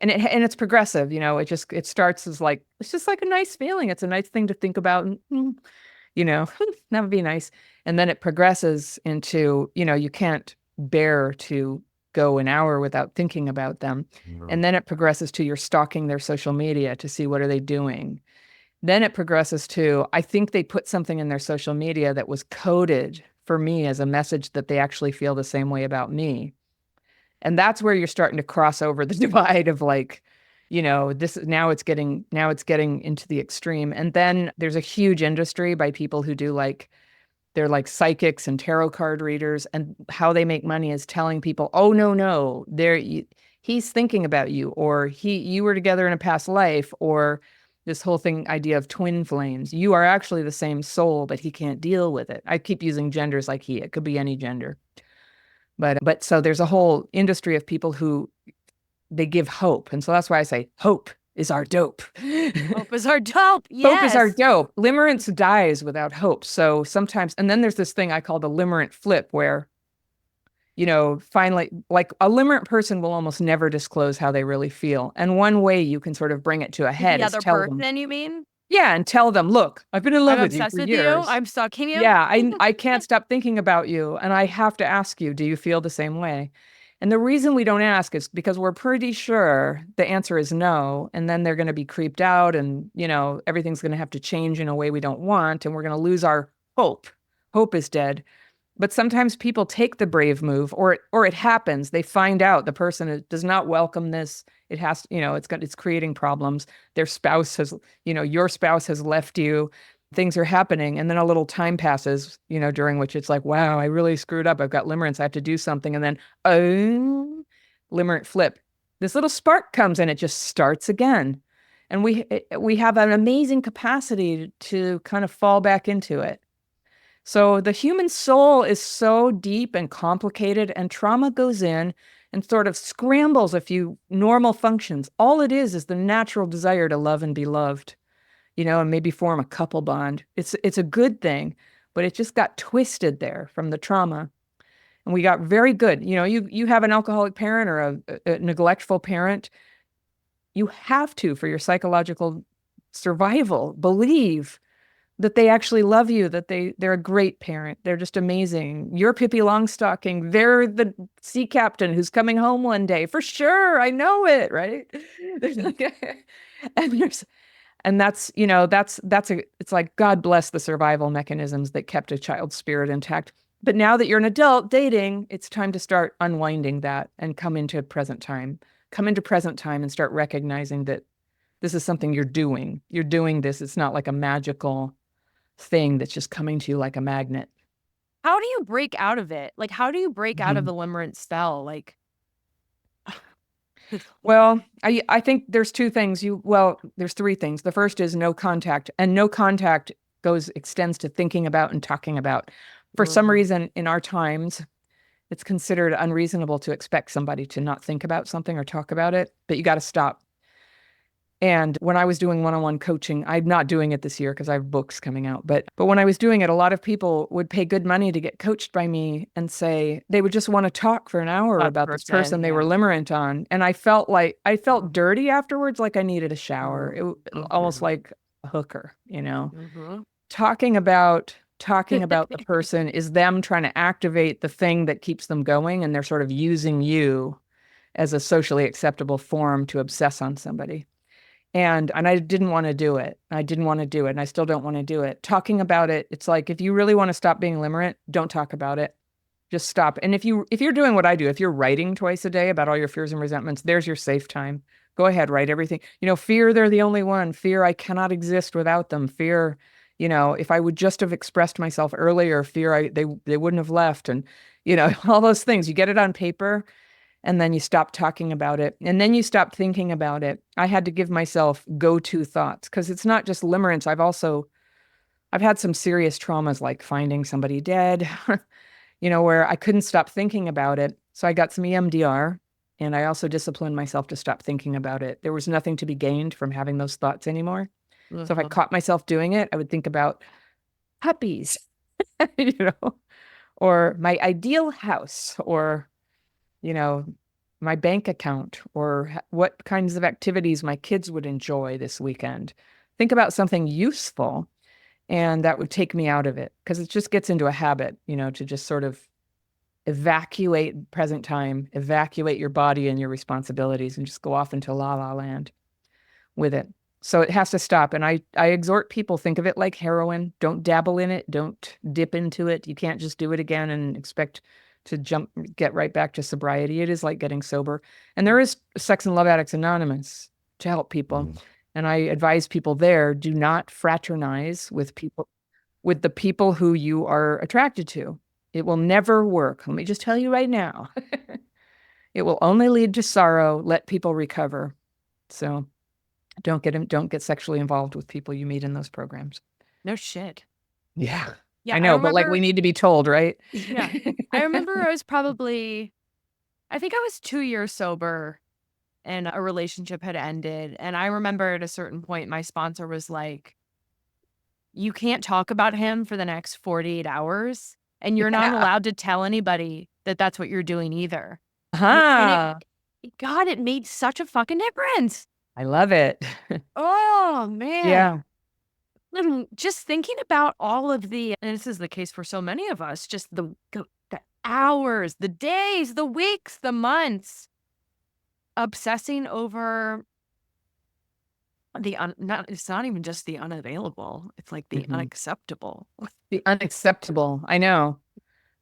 it's progressive. It starts as like it's just like a nice feeling. It's a nice thing to think about. You know, that would be nice. And then it progresses into, you can't bear to go an hour without thinking about them. And then it progresses to you're stalking their social media to see what are they doing. Then it progresses to, I think they put something in their social media that was coded for me as a message that they actually feel the same way about me. And that's where you're starting to cross over the divide of like, this now it's getting into the extreme. And then there's a huge industry by people who do like they're like psychics and tarot card readers, and how they make money is telling people, "Oh no, he's thinking about you, or you were together in a past life, or this whole thing idea of twin flames. You are actually the same soul, but he can't deal with it." I keep using genders like he. It could be any gender. But so there's a whole industry of people who they give hope. And so that's why I say hope is our dope. Hope is our dope. Hope is our Yes. dope. Limerence dies without hope. So sometimes, and then there's this thing I call the limerent flip where, finally, like a limerent person will almost never disclose how they really feel. And one way you can sort of bring it to a To head the is other tell them, person, you mean? yeah, and tell them, look, I've been in I'm love with you obsessed for with you. years. I'm stalking you. Yeah, I can't stop thinking about you. And I have to ask you, do you feel the same way? And the reason we don't ask is because we're pretty sure the answer is no. And then they're going to be creeped out and, everything's going to have to change in a way we don't want. And we're going to lose our hope. Hope is dead. But sometimes people take the brave move, or it happens. They find out the person does not welcome this. It has, it's creating problems. Their spouse has, your spouse has left you. Things are happening, and then a little time passes, during which it's like, wow, I really screwed up. I've got limerence. I have to do something, and then oh, limerent flip. This little spark comes, and it just starts again. And we have an amazing capacity to kind of fall back into it. So the human soul is so deep and complicated, and trauma goes in and sort of scrambles a few normal functions. All it is the natural desire to love and be loved, and maybe form a couple bond. It's a good thing, but it just got twisted there from the trauma. And we got very good. You have an alcoholic parent or a neglectful parent, you have to, for your psychological survival, believe that they actually love you, that they're a great parent. They're just amazing. You're Pippi Longstocking. They're the sea captain who's coming home one day. For sure. I know it, right? and there's and it's like God bless the survival mechanisms that kept a child's spirit intact. But now that you're an adult dating, it's time to start unwinding that and come into present time. Come into present time and start recognizing that this is something you're doing. You're doing this. It's not like a magical thing that's just coming to you like a magnet. How do you break out of it? Like, how do you break out of Mhm. the limerence spell? Like, Well, I think there's two things. There's three things. The first is no contact, and no contact extends to thinking about and talking about. For some Mhm. reason in our times, it's considered unreasonable to expect somebody to not think about something or talk about it, but you got to stop. And when I was doing one-on-one coaching, I'm not doing it this year because I have books coming out. But when I was doing it, a lot of people would pay good money to get coached by me and say they would just want to talk for an hour That about this person, person they were yeah. limerent on. And I felt dirty afterwards, like I needed a shower. Almost Mhm. like a hooker, you know. Mhm. Talking about the person is them trying to activate the thing that keeps them going, and they're sort of using you as a socially acceptable form to obsess on somebody. And I didn't want to do it. I didn't want to do it. And I still don't want to do it. Talking about it, it's like if you really want to stop being limerent, don't talk about it. Just stop. And if you're doing what I do, if you're writing twice a day about all your fears and resentments, there's your safe time. Go ahead, write everything. Fear, they're the only one. Fear, I cannot exist without them. Fear, if I would just have expressed myself earlier, fear, they wouldn't have left. And, all those things. You get it on paper and then you stop talking about it, and then you stop thinking about it. I had to give myself go-to thoughts because it's not just limerence. I've had some serious traumas like finding somebody dead, where I couldn't stop thinking about it. So I got some EMDR, and I also disciplined myself to stop thinking about it. There was nothing to be gained from having those thoughts anymore. So if I Mhm. caught myself doing it, I would think about puppies, you know, or my ideal house, or you know, my bank account, or what kinds of activities my kids would enjoy this weekend. Think about something useful, and that would take me out of it because it just gets into a habit, to just sort of evacuate present time, evacuate your body and your responsibilities, and just go off into la la land with it. So it has to stop. And I exhort people, think of it like heroin. Don't dabble in it. Don't dip into it. You can't just do it again and expect to get right back to sobriety. It is like getting sober. And there is Sex and Love Addicts Anonymous to help people. And I advise people there, do not fraternize with the people who you are attracted to. It will never work. Let me just tell you right now. It will only lead to sorrow. Let people recover. So don't get sexually involved with people you meet in those programs. No shit. Yeah. Yeah, I I know, but like we remember. need to be told, right? Yeah, I remember I think I was 2 years sober and a relationship had ended. And I remember at a certain point, my sponsor was like, you can't talk about him for the next 48 hours. And you're not Yeah. allowed to tell anybody that that's what you're doing either. Huh. God, it made such a fucking difference. I love it. Oh, man. Yeah. Just thinking about all of and this is the case for so many of us, just the hours, the days, the weeks, the months, obsessing over it's not even just the unavailable. It's like the Mhm. unacceptable. The unacceptable. I know.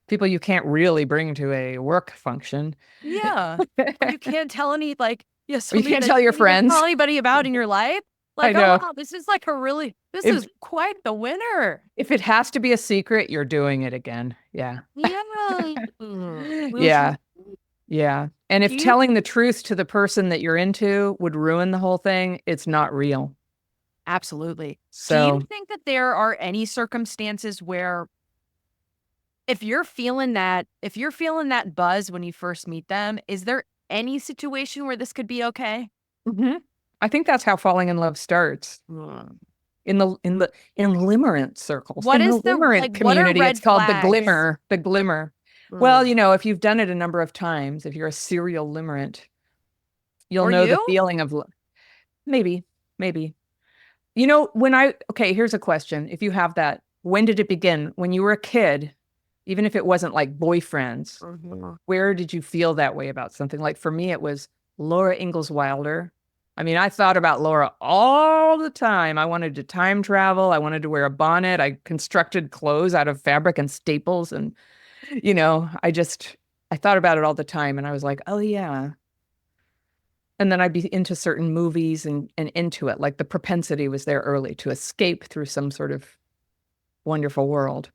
People you can't really bring to a work function. Yeah. Or you can't tell Or you something can't that tell you your can't even tell friends. anybody about in your life. I Like, oh know. wow, this If is quite the winner. if it has to be a secret, you're doing it again. Yeah. Yeah. Yeah. Yeah. And Do if you telling the truth to the person that you're into would ruin the whole thing, it's not real. Absolutely. Do you So, think that there are any circumstances where if you're feeling that buzz when you first meet them, is there any situation where this could be okay? mhm. I think that's how falling in love starts. Mm. In limerent circles, What in the is limerent what are community, it's red called flags? the glimmer. Well, Mm. if you've done it a number of times, if you're a serial limerent, you'll Or know the you? feeling of maybe, maybe. Okay, here's a question. If you have that, when did it begin? When you were a kid, even if it wasn't like boyfriends, Mhm. where did you feel that way about something? Like for me, it was Laura Ingalls Wilder. I mean, I thought about Laura all the time. I wanted to time travel. I wanted to wear a bonnet. I constructed clothes out of fabric and staples. And, I thought about it all the time. And I was like, oh, yeah. And then I'd be into certain movies and into it. Like the propensity was there early to escape through some sort of wonderful world.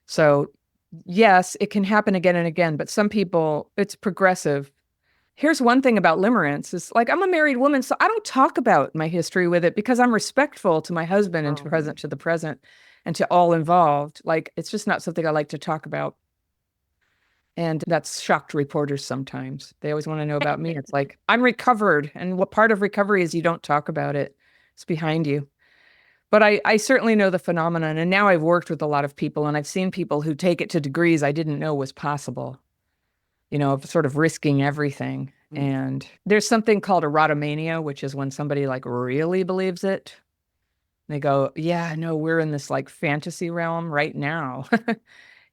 So, yes, it can happen again and again, but some people, it's progressive. Here's one thing about limerence is like I'm a married woman, so I don't talk about my history with it because I'm respectful to my husband and Mhm. to the present and to all involved. Like it's just not something I like to talk about. And that's shocked reporters sometimes. They always want to know about me. It's like I'm recovered. And what part of recovery is you don't talk about it. It's behind you. But I certainly know the phenomenon. And now I've worked with a lot of people and I've seen people who take it to degrees I didn't know was possible, of sort of risking everything. Mm. And there's something called erotomania, which is when somebody like really believes it. They go, yeah, no, we're in this like fantasy realm right now.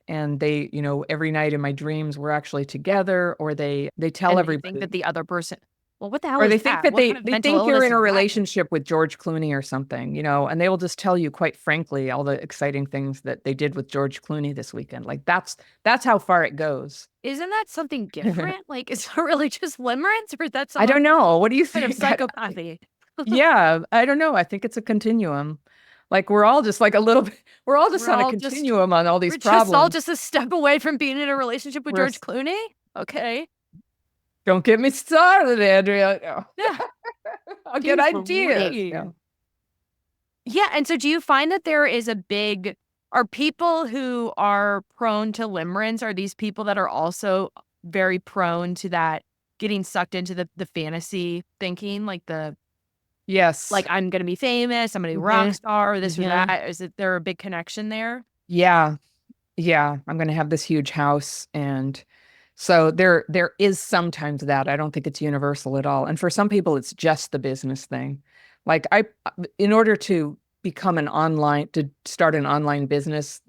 And they, every night in my dreams we're actually together, or they tell And they think everybody, that the other person, well, what the hell or is they think that? that What kind of they mental think you're illness in a is that? relationship with George Clooney or something, and they will just tell you quite frankly all the exciting things that they did with George Clooney this weekend. Like that's how far it goes. Isn't that something different? Like, is that really just limerence or is that I some don't know. What do you kind of think? psychopathy? Yeah, I don't know. I think it's a continuum. Like we're all just like a little bit, we're all just We're on a all just continuum on all these we're just all problems. just a step away from being in a relationship with We're, George Clooney? Okay. don't get me started, Andrea. No. Yeah, I'll get seems ideas. weird. No. Yeah, and so do you find that there is a big are people who are prone to limerence, are these people that are also very prone to that getting sucked into the fantasy thinking, like Yes. I'm gonna be famous, I'm gonna be a rock Hmm. star, or this or Hmm. that. Is it there a big connection there? Yeah. Yeah. I'm going to have this huge house. And so there is sometimes that. I don't think it's universal at all. And for some people, it's just the business thing. Like in order to to start an online business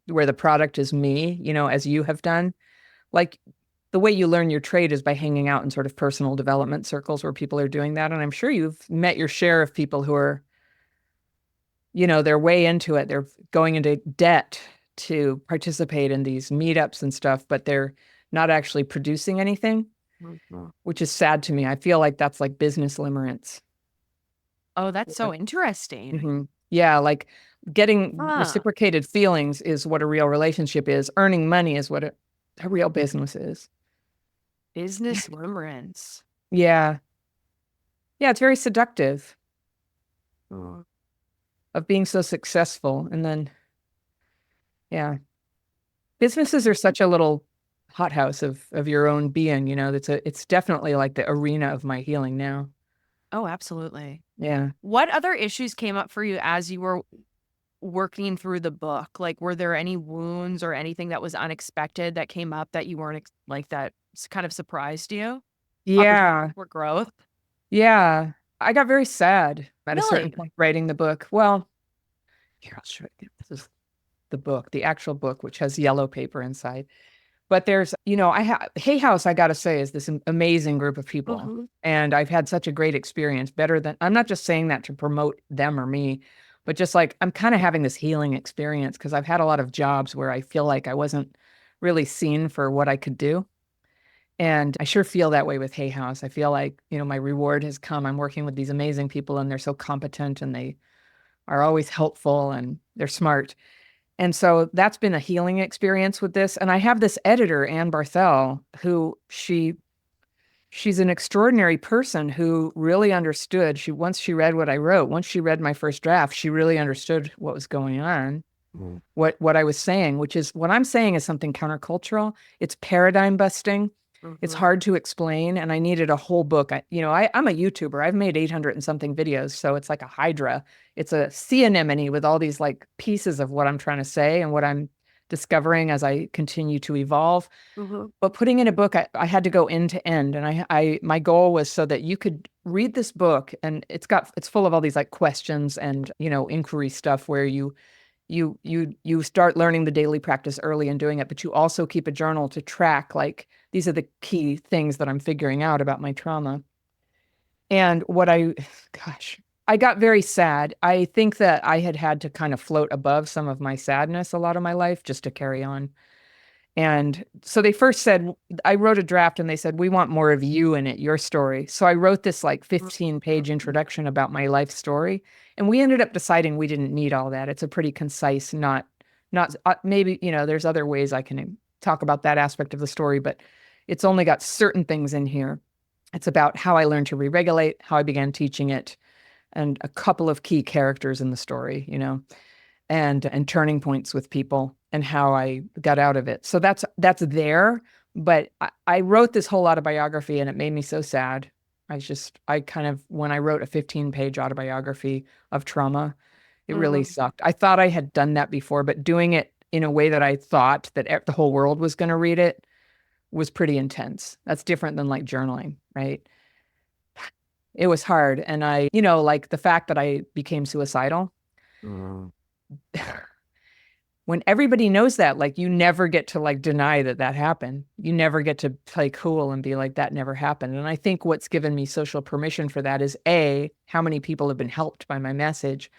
where the product is me, as you have done, like the way you learn your trade is by hanging out in sort of personal development circles where people are doing that. And I'm sure you've met your share of people who are, they're way into it. They're going into debt to participate in these meetups and stuff, but they're not actually producing anything, Mhm. which is sad to me. I feel like that's like business limerence. Oh, that's so interesting. Hmm. Yeah, like getting Huh. reciprocated feelings is what a real relationship is. Earning money is what a real business is. Business limerence. Yeah. Yeah, it's very seductive Mm. of being so successful. And then, yeah, businesses are such a little hothouse of your own being, it's definitely like the arena of my healing now. Oh, absolutely. Yeah. What other issues came up for you as you were working through the book? Like, were there any wounds or anything that was unexpected that came up that you weren't that kind of surprised you? Opportunities Yeah. for growth? Yeah. I got very sad at a certain Really? point writing the book. Well, here, I'll show you. This is the book, the actual book, which has yellow paper inside. But there's, Hay House, I got to say, is this amazing group of people. Mhm. And I've had such a great experience, better than, I'm not just saying that to promote them or me, but just like I'm kind of having this healing experience because I've had a lot of jobs where I feel like I wasn't really seen for what I could do. And I sure feel that way with Hay House. I feel like, my reward has come. I'm working with these amazing people and they're so competent and they are always helpful and they're smart. And so that's been a healing experience with this. And I have this editor, Anne Barthel, who she's an extraordinary person who really understood. Once she read what I wrote, once she read my first draft, she really understood what was going on, Mm. what I was saying, which is what I'm saying is something countercultural. It's paradigm busting. It's Mhm. hard to explain, and I needed a whole book. I'm a YouTuber. I've made 800 and something videos, so it's like a hydra. It's a sea anemone with all these like pieces of what I'm trying to say and what I'm discovering as I continue to evolve. Mm-hmm. But putting in a book, I had to go end to end. And my goal was so that you could read this book, and it's full of all these like questions and, inquiry stuff where you start learning the daily practice early and doing it, but you also keep a journal to track, like, these are the key things that I'm figuring out about my trauma. And gosh, I got very sad. I think that I had to kind of float above some of my sadness a lot of my life just to carry on. And so they first said, I wrote a draft and they said, we want more of you in it, your story. So I wrote this like 15-page introduction about my life story. And we ended up deciding we didn't need all that. It's a pretty concise, not maybe, there's other ways I can talk about that aspect of the story, but it's only got certain things in here. It's about how I learned to re-regulate, how I began teaching it, and a couple of key characters in the story, and turning points with people and how I got out of it. So that's there. But I wrote this whole autobiography and it made me so sad. I kind of, when I wrote a 15-page autobiography of trauma, it really Mm-hmm. sucked. I thought I had done that before, but doing it in a way that I thought that the whole world was going to read it was pretty intense. That's different than like journaling, right? It was hard. And like the fact that I became suicidal, Mm-hmm. when everybody knows that, like, you never get to like deny that happened. You never get to play cool and be like, that never happened. And I think what's given me social permission for that is A, how many people have been helped by my message,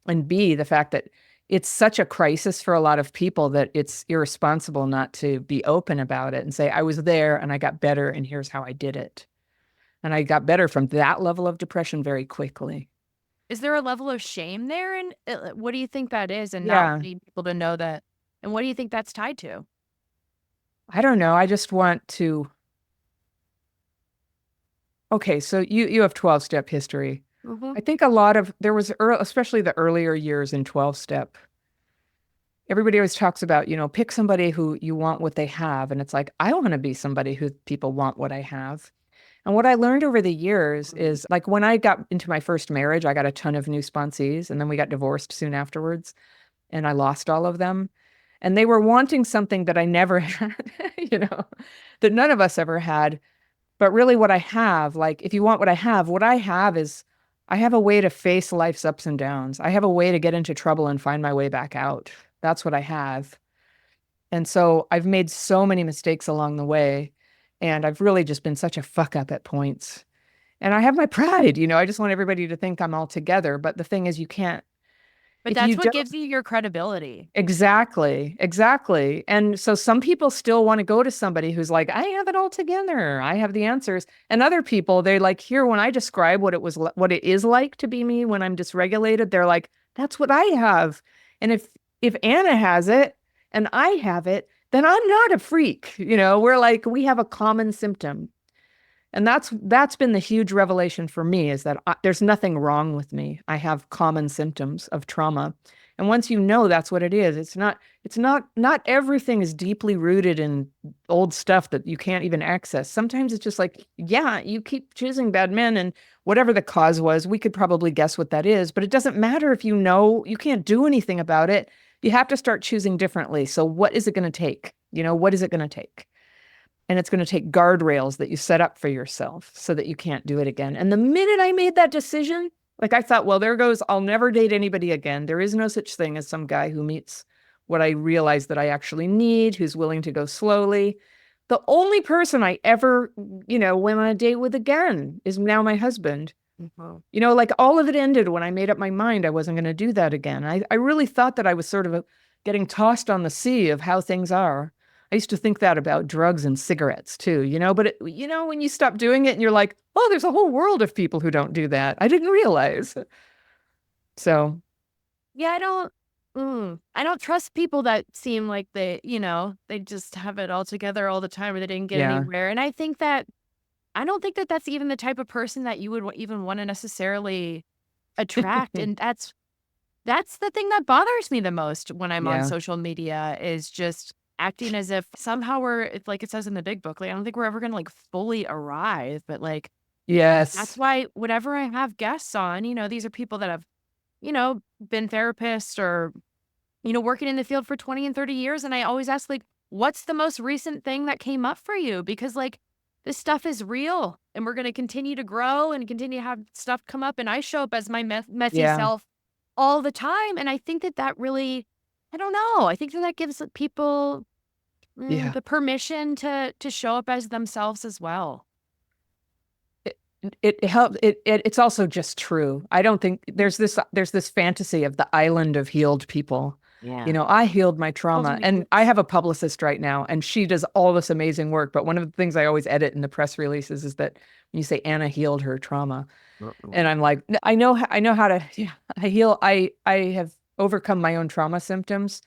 and B, the fact that it's such a crisis for a lot of people that it's irresponsible not to be open about it and say, I was there and I got better and here's how I did it. And I got better from that level of depression very quickly. Is there a level of shame there? And what do you think that is? And not Yeah. wanting people to know that. And what do you think that's tied to? I don't know. I just want to. Okay, so you have 12-step history. Mm-hmm. I think there was especially the earlier years in 12-step. Everybody always talks about, pick somebody who you want what they have. And it's like, I want to be somebody who people want what I have. And what I learned over the years is, like, when I got into my first marriage, I got a ton of new sponsees, and then we got divorced soon afterwards, and I lost all of them. And they were wanting something that I never had, that none of us ever had. But really, what I have, like, if you want what I have is I have a way to face life's ups and downs. I have a way to get into trouble and find my way back out. That's what I have. And so I've made so many mistakes along the way, and I've really just been such a fuck up at points. And I have my pride, I just want everybody to think I'm all together. But the thing is, you can't, But if you that's what don't. gives you your credibility. Exactly, exactly. And so some people still want to go to somebody who's like, I have it all together. I have the answers. And other people, they like hear when I describe what it is like to be me when I'm dysregulated, they're like, that's what I have. And if Anna has it and I have it, then I'm not a freak. We're like, we have a common symptom. And that's been the huge revelation for me, is that there's nothing wrong with me. I have common symptoms of trauma. And once you know that's what it is, not everything is deeply rooted in old stuff that you can't even access. Sometimes it's just like, yeah, you keep choosing bad men, and whatever the cause was, we could probably guess what that is, but it doesn't matter if you can't do anything about it. You have to start choosing differently. So what is it going to take? What is it going to take? And it's going to take guardrails that you set up for yourself so that you can't do it again. And the minute I made that decision, like, I thought, well, there goes, I'll never date anybody again. There is no such thing as some guy who meets what I realize that I actually need, who's willing to go slowly. The only person I ever, went on a date with again is now my husband. Mhm. Like, all of it ended when I made up my mind I wasn't going to do that again. I really thought that I was sort of getting tossed on the sea of how things are. I used to think that about drugs and cigarettes too, but when you stop doing it and you're like, oh, there's a whole world of people who don't do that. I didn't realize. So, Yeah, I don't trust people that seem like they just have it all together all the time or they didn't get yeah. anywhere. And I don't think that that's even the type of person that you would even want to necessarily attract. And that's the thing that bothers me the most when I'm on Yeah. social media, is just acting as if somehow it's like it says in the big book. Like, I don't think we're ever gonna like fully arrive, but like that's Yes. why whenever I have guests on, these are people that have, been therapists or, working in the field for 20 and 30 years. And I always ask, like, what's the most recent thing that came up for you? Because, like, this stuff is real and we're going to continue to grow and continue to have stuff come up. And I show up as my messy Yeah. self all the time. And I think that really, I don't know. I think that gives people Yeah. the permission to show up as themselves as well. It helps. It's also just true. I don't think there's this fantasy of the island of healed people. Yeah. I healed my trauma, and I have a publicist right now, and she does all this amazing work. But one of the things I always edit in the press releases is that when you say Anna healed her trauma, and I'm like, I know how to. Yeah, I heal. I have overcome my own trauma symptoms,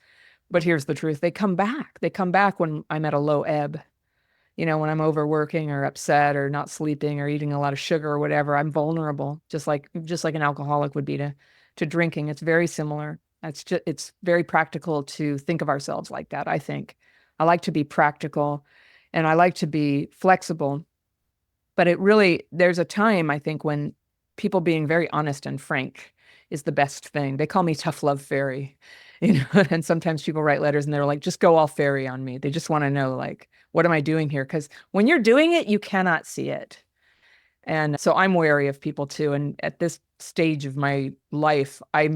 but here's the truth: they come back. They come back when I'm at a low ebb. When I'm overworking or upset or not sleeping or eating a lot of sugar or whatever, I'm vulnerable, just like an alcoholic would be to drinking. It's very similar. It's very practical to think of ourselves like that, I think. I like to be practical and I like to be flexible. But there's a time, I think, when people being very honest and frank is the best thing. They call me tough love fairy, and sometimes people write letters and they're like, just go all fairy on me. They just want to know, like, what am I doing here? Because when you're doing it, you cannot see it. And so I'm wary of people too. And at this stage of my life, I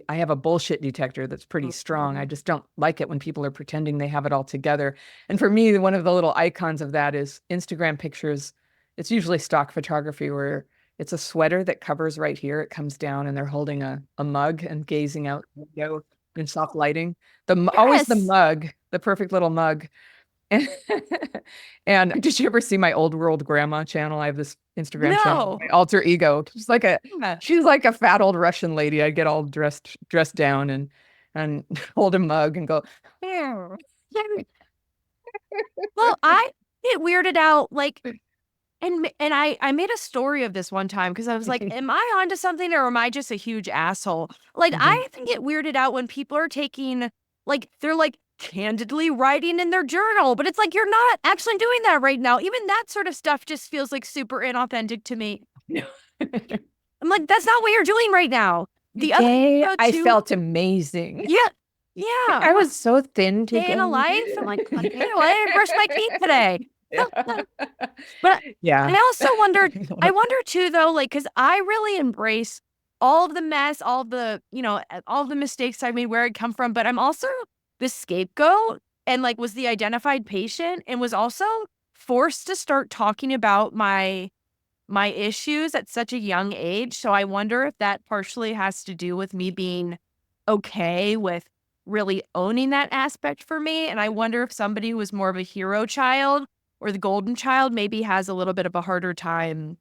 have a bullshit detector that's pretty strong. I just don't like it when people are pretending they have it all together. And for me, one of the little icons of that is Instagram pictures. It's usually stock photography where it's a sweater that covers right here. It comes down and they're holding a mug and gazing out the window in soft lighting. Always the mug, the perfect little mug. And did you ever see my old world grandma channel? I have this Instagram channel, my alter ego. She's like a fat old Russian lady. I'd get all dressed down and hold a mug and go. Well, I get weirded out, like, and I made a story of this one time because I was like, am I onto something or am I just a huge asshole? Like, I often get weirded out when people are taking, like, they're like candidly writing in their journal, but it's like, you're not actually doing that right now. Even that sort of stuff just feels like super inauthentic to me. I'm like, that's not what you're doing right now. The other day, I felt amazing. Yeah. I was so thin Day in a life. I'm like, I didn't brush my teeth today. But yeah, I also I wonder too, though, like, because I really embrace all of the mess, all the, all of the mistakes I made, where I come from. But I'm also the scapegoat and, like, was the identified patient and was also forced to start talking about my issues at such a young age. So I wonder if that partially has to do with me being okay with really owning that aspect for me. And I wonder if somebody who was more of a hero child or the golden child maybe has a little bit of a harder time.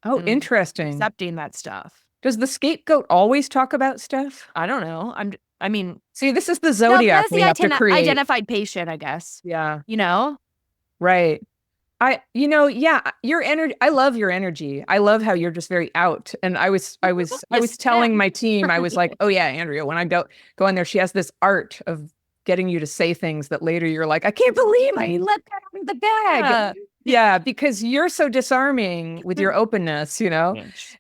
Interesting. Accepting that stuff. Does the scapegoat always talk about stuff? I don't know. See, this is the zodiac we have to create. Identified patient, I guess. Yeah. Right. Yeah, your energy. I love your energy. I love how you're just very out. And I was telling my team, I was like, oh yeah, Andrea, when I go in there, she has this art of getting you to say things that later you're like, I can't believe I let that out of the bag. Yeah, because you're so disarming with your openness,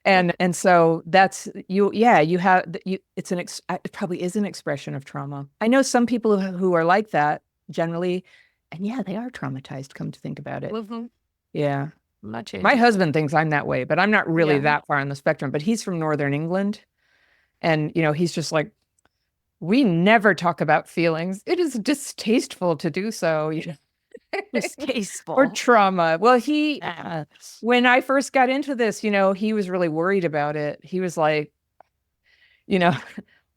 and so that's you. Yeah, you have you. It probably is an expression of trauma. I know some people who are like that generally. And yeah, they are traumatized, come to think about it. Yeah. My husband thinks I'm that way, but I'm not really that far on the spectrum. But he's from Northern England. And, he's just like, we never talk about feelings. It is distasteful to do so. Distasteful. Or trauma. Well, when I first got into this, he was really worried about it. He was like,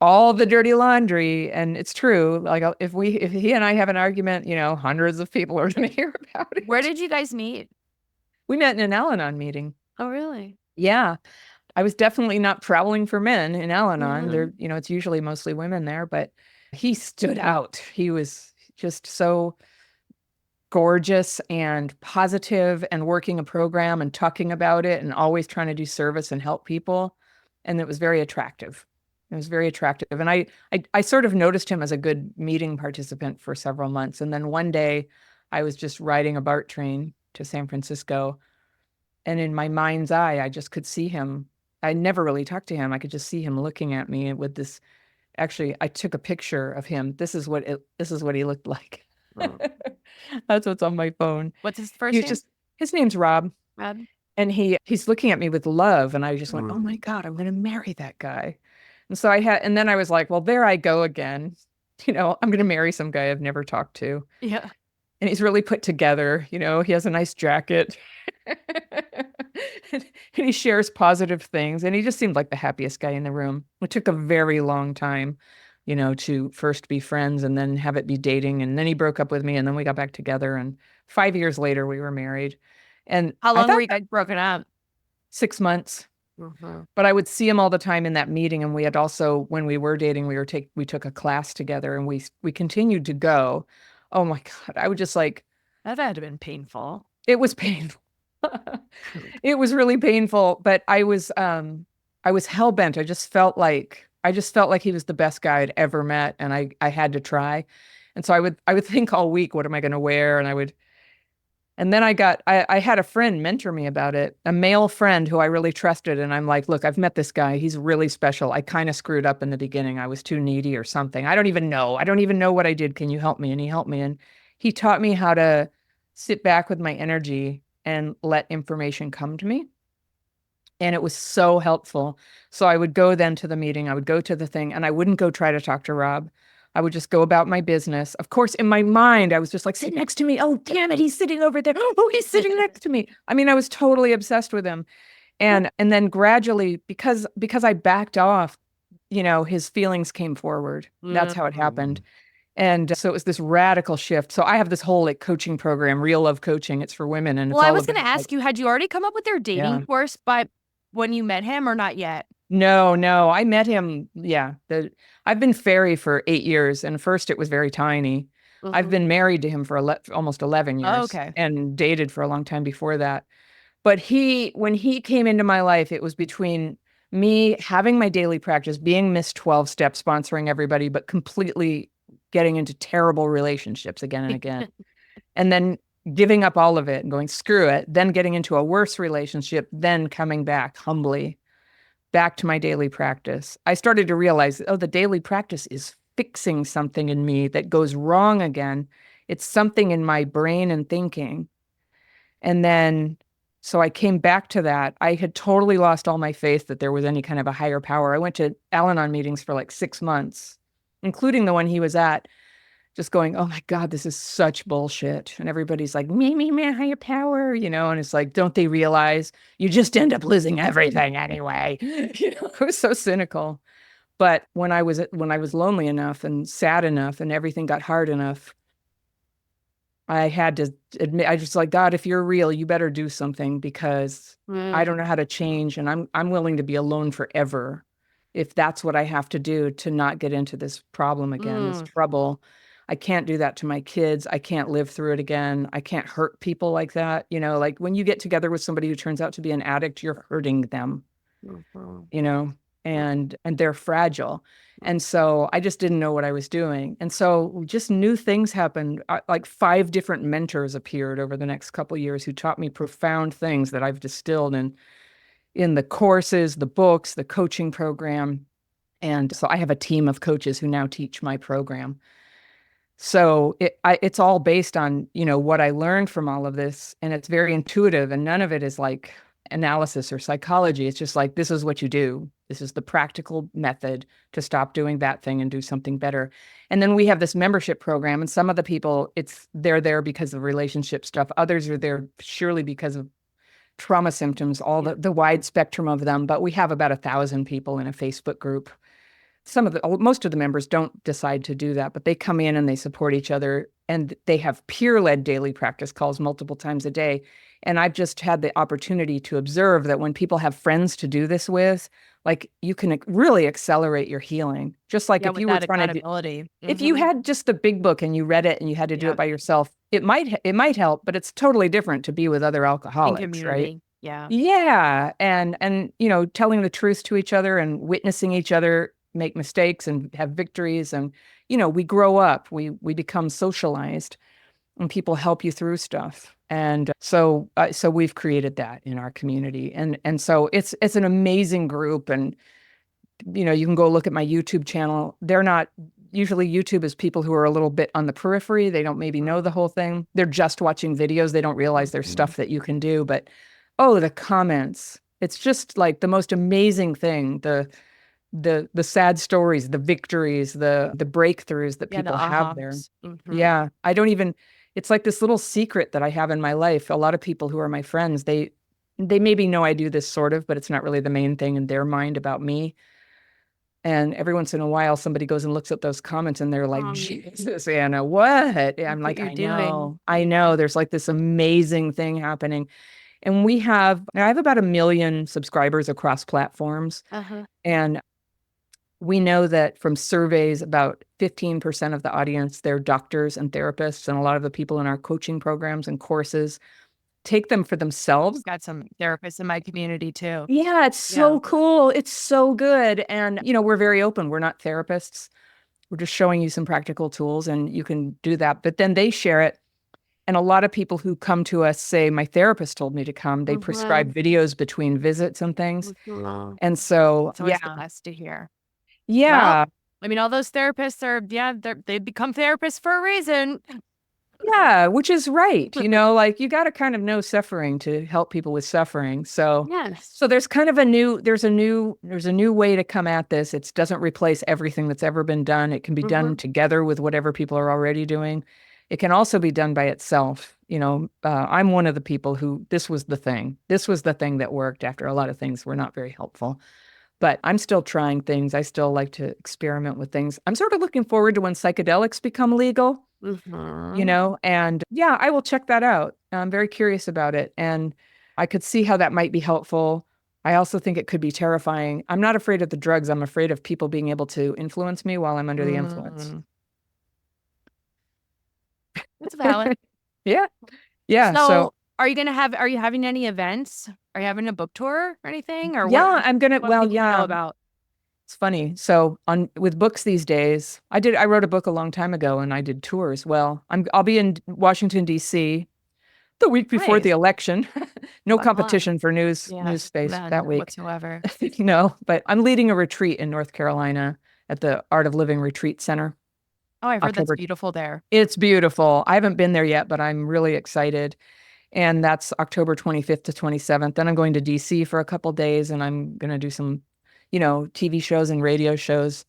all the dirty laundry. And it's true. Like if he and I have an argument, hundreds of people are going to hear about it. Where did you guys meet? We met in an Al-Anon meeting. Oh, really? Yeah. I was definitely not prowling for men in Al-Anon. There, it's usually mostly women there, but he stood out. He was just so gorgeous and positive and working a program and talking about it and always trying to do service and help people. And it was very attractive. It was very attractive. And I sort of noticed him as a good meeting participant for several months. And then one day I was just riding a BART train to San Francisco. And in my mind's eye, I just could see him. I never really talked to him. I could just see him looking at me with this Actually, I took a picture of him. This is what he looked like. Mm. That's what's on my phone. What's his He first was name? just his name's Rob. Rob? And he's looking at me with love. And I just went, oh Mm. my God, I'm gonna marry that guy. And so and then I was like, well, there I go again. I'm gonna marry some guy I've never talked to. Yeah. And he's really put together. He has a nice jacket. And he shares positive things. And he just seemed like the happiest guy in the room. It took a very long time, to first be friends and then have it be dating. And then he broke up with me and then we got back together. And 5 years later, we were married. And How I long were thought you guys broken up? 6 months, Mhm. but I would see him all the time in that meeting. And we had also, when we were dating, we took a class together and we continued to go. Oh my God. I would just like, That had to have been painful. it was painful. It was really painful, but I was hell bent. I just felt like he was the best guy I'd ever met and I had to try. And so I would think all week, what am I going to wear? And then I had a friend mentor me about it, a male friend who I really trusted. And I'm like, look, I've met this guy. He's really special. I kind of screwed up in the beginning. I was too needy or something. I don't even know. I don't even know what I did. Can you help me? And he helped me. And he taught me how to sit back with my energy and let information come to me. And it was so helpful. So I would go then to the meeting, I would go to the thing, and I wouldn't go try to talk to Rob. I would just go about my business. Of course, in my mind, I was just like, sit next to me. Oh, damn it, he's sitting over there. Oh, he's sitting next to me. I mean, I was totally obsessed with him. And then gradually, because I backed off, his feelings came forward. That's how it happened. Mm. And so it was this radical shift. So I have this whole like coaching program, Real Love Coaching. It's for women, and Well, it's I all was going about to like, ask you, had you already come up with your dating yeah. course by when you met him or not yet? No, no. I met him. Yeah. I've been fairy for 8 years. And first it was very tiny. I've Mhm. been married to him for almost 11 Oh, years okay. and dated for a long time before that. But when he came into my life, it was between me having my daily practice, being Miss 12 step, sponsoring everybody, but completely getting into terrible relationships again and again. And then giving up all of it and going, screw it, then getting into a worse relationship, then coming back humbly back to my daily practice. I started to realize, oh, the daily practice is fixing something in me that goes wrong again. It's something in my brain and thinking. And then, so I came back to that. I had totally lost all my faith that there was any kind of a higher power. I went to Al Anon meetings for like 6 months, including the one he was at, just going, oh my God, this is such bullshit. And everybody's like, me, higher power, and it's like, don't they realize you just end up losing everything anyway? It was so cynical. But when I was lonely enough and sad enough and everything got hard enough, I had to admit, I just like, God, if you're real, you better do something because I don't know how to change and I'm willing to be alone forever if that's what I have to do to not get into this problem again, this Mm. trouble. I can't do that to my kids. I can't live through it again. I can't hurt people like that. Like when you get together with somebody who turns out to be an addict, you're hurting them, Mhm. you know, and they're fragile. And so I just didn't know what I was doing. And so just new things happened. Like 5 different mentors appeared over the next couple of years who taught me profound things that I've distilled in the courses, the books, the coaching program. And so I have a team of coaches who now teach my program. So it's all based on, what I learned from all of this. And it's very intuitive and none of it is like analysis or psychology. It's just like, this is what you do. This is the practical method to stop doing that thing and do something better. And then we have this membership program and some of the people, they're there because of relationship stuff. Others are there surely because of trauma symptoms, all Yeah. the wide spectrum of them. But we have about 1,000 people in a Facebook group. Most of the members don't decide to do that, but they come in and they support each other and they have peer-led daily practice calls multiple times a day. And I've just had the opportunity to observe that when people have friends to do this with, like you can really accelerate your healing. Just like Yeah, if with you were that trying to do, accountability. if you Mhm. had just the big book and you read it and you had to do Yeah. it by yourself, it might help, but it's totally different to be with other In alcoholics, right? community. Yeah. Yeah, and telling the truth to each other and witnessing each other make mistakes and have victories and we grow up, we become socialized and people help you through stuff. And so we've created that in our community and so it's an amazing group and You can go look at my YouTube channel. They're not usually YouTube is people who are a little bit on the periphery. They don't maybe know the whole thing. They're just watching videos. They don't realize there's stuff that you can do. But oh, the comments. It's just like the most amazing thing. The sad stories, the victories, the breakthroughs that Yeah, the people have there. ahas. Yeah. I don't even it's like this little secret that I have in my life. A lot of people who are my friends, they maybe know I do this sort of, but it's not really the main thing in their mind about me. And every once in a while, somebody goes and looks at those comments and they're like, Jesus, Anna, what? And I'm What like, you're doing. I know. There's like this amazing thing happening. And I have about 1 million subscribers across platforms. Uh-huh. And we know that from surveys, about 15% of the audience, they're doctors and therapists. And a lot of the people in our coaching programs and courses take them for themselves. Got some therapists in my community too. Yeah, it's so cool. It's so good. And, we're very open. We're not therapists. We're just showing you some practical tools and you can do that. But then they share it. And a lot of people who come to us say, my therapist told me to come. They prescribe videos between visits and things. And so, it's always the best to hear. Yeah. Well, I mean, all those therapists they become therapists for a reason. Yeah, which is right. Like you got to kind of know suffering to help people with suffering. So, yes. So there's kind of a new way to come at this. It doesn't replace everything that's ever been done. It can be done together with whatever people are already doing. It can also be done by itself. I'm one of the people who this was the thing. This was the thing that worked after a lot of things were not very helpful. But I'm still trying things. I still like to experiment with things. I'm sort of looking forward to when psychedelics become legal. And yeah, I will check that out. I'm very curious about it. And I could see how that might be helpful. I also think it could be terrifying. I'm not afraid of the drugs. I'm afraid of people being able to influence me while I'm under the influence. That's valid. Yeah. Yeah. So are you having any events? Are you having a book tour or anything? Or yeah, what, I'm gonna. what Well, people yeah. know about? It's funny. So with books these days, I wrote a book a long time ago and I did tours. Well, I'll be in Washington, D.C. the week before the election. No competition for news space that week whatsoever. No, but I'm leading a retreat in North Carolina at the Art of Living Retreat Center. Oh, I've heard that's beautiful there. It's beautiful. I haven't been there yet, but I'm really excited. And that's October 25th to 27th. Then I'm going to DC for a couple days and I'm going to do some, TV shows and radio shows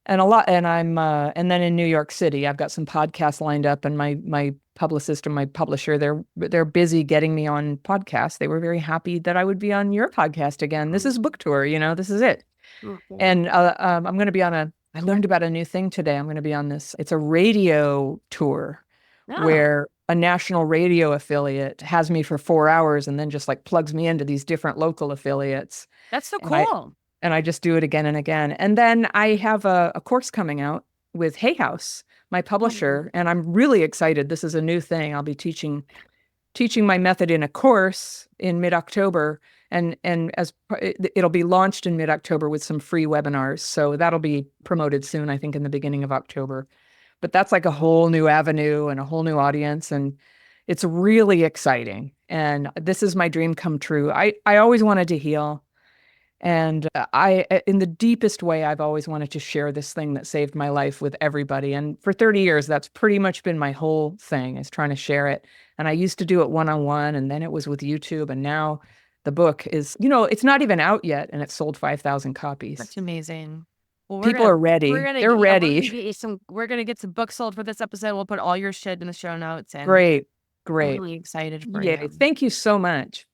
and a lot. And and then in New York City, I've got some podcasts lined up and my publicist and my publisher, they're busy getting me on podcasts. They were very happy that I would be on your podcast again. This is book tour, this is it. And I'm going to be I learned about a new thing today. I'm going to be on this. It's a radio tour where a national radio affiliate has me for 4 hours and then just like plugs me into these different local affiliates. That's so cool. And I just do it again and again. And then I have a course coming out with Hay House, my publisher, and I'm really excited. This is a new thing. I'll be teaching my method in a course in mid-October, and it'll be launched in mid-October with some free webinars. So that'll be promoted soon, I think in the beginning of October. But that's like a whole new avenue and a whole new audience, and it's really exciting. And this is my dream come true. I always wanted to heal. And in the deepest way, I've always wanted to share this thing that saved my life with everybody. And for 30 years, that's pretty much been my whole thing, is trying to share it. And I used to do it one-on-one, and then it was with YouTube. And now the book is, it's not even out yet, and it's sold 5,000 copies. That's amazing. Well, people are ready. They're ready. We're going to get some books sold for this episode. We'll put all your shit in the show notes. And Great. I'm really excited for you. Thank you so much.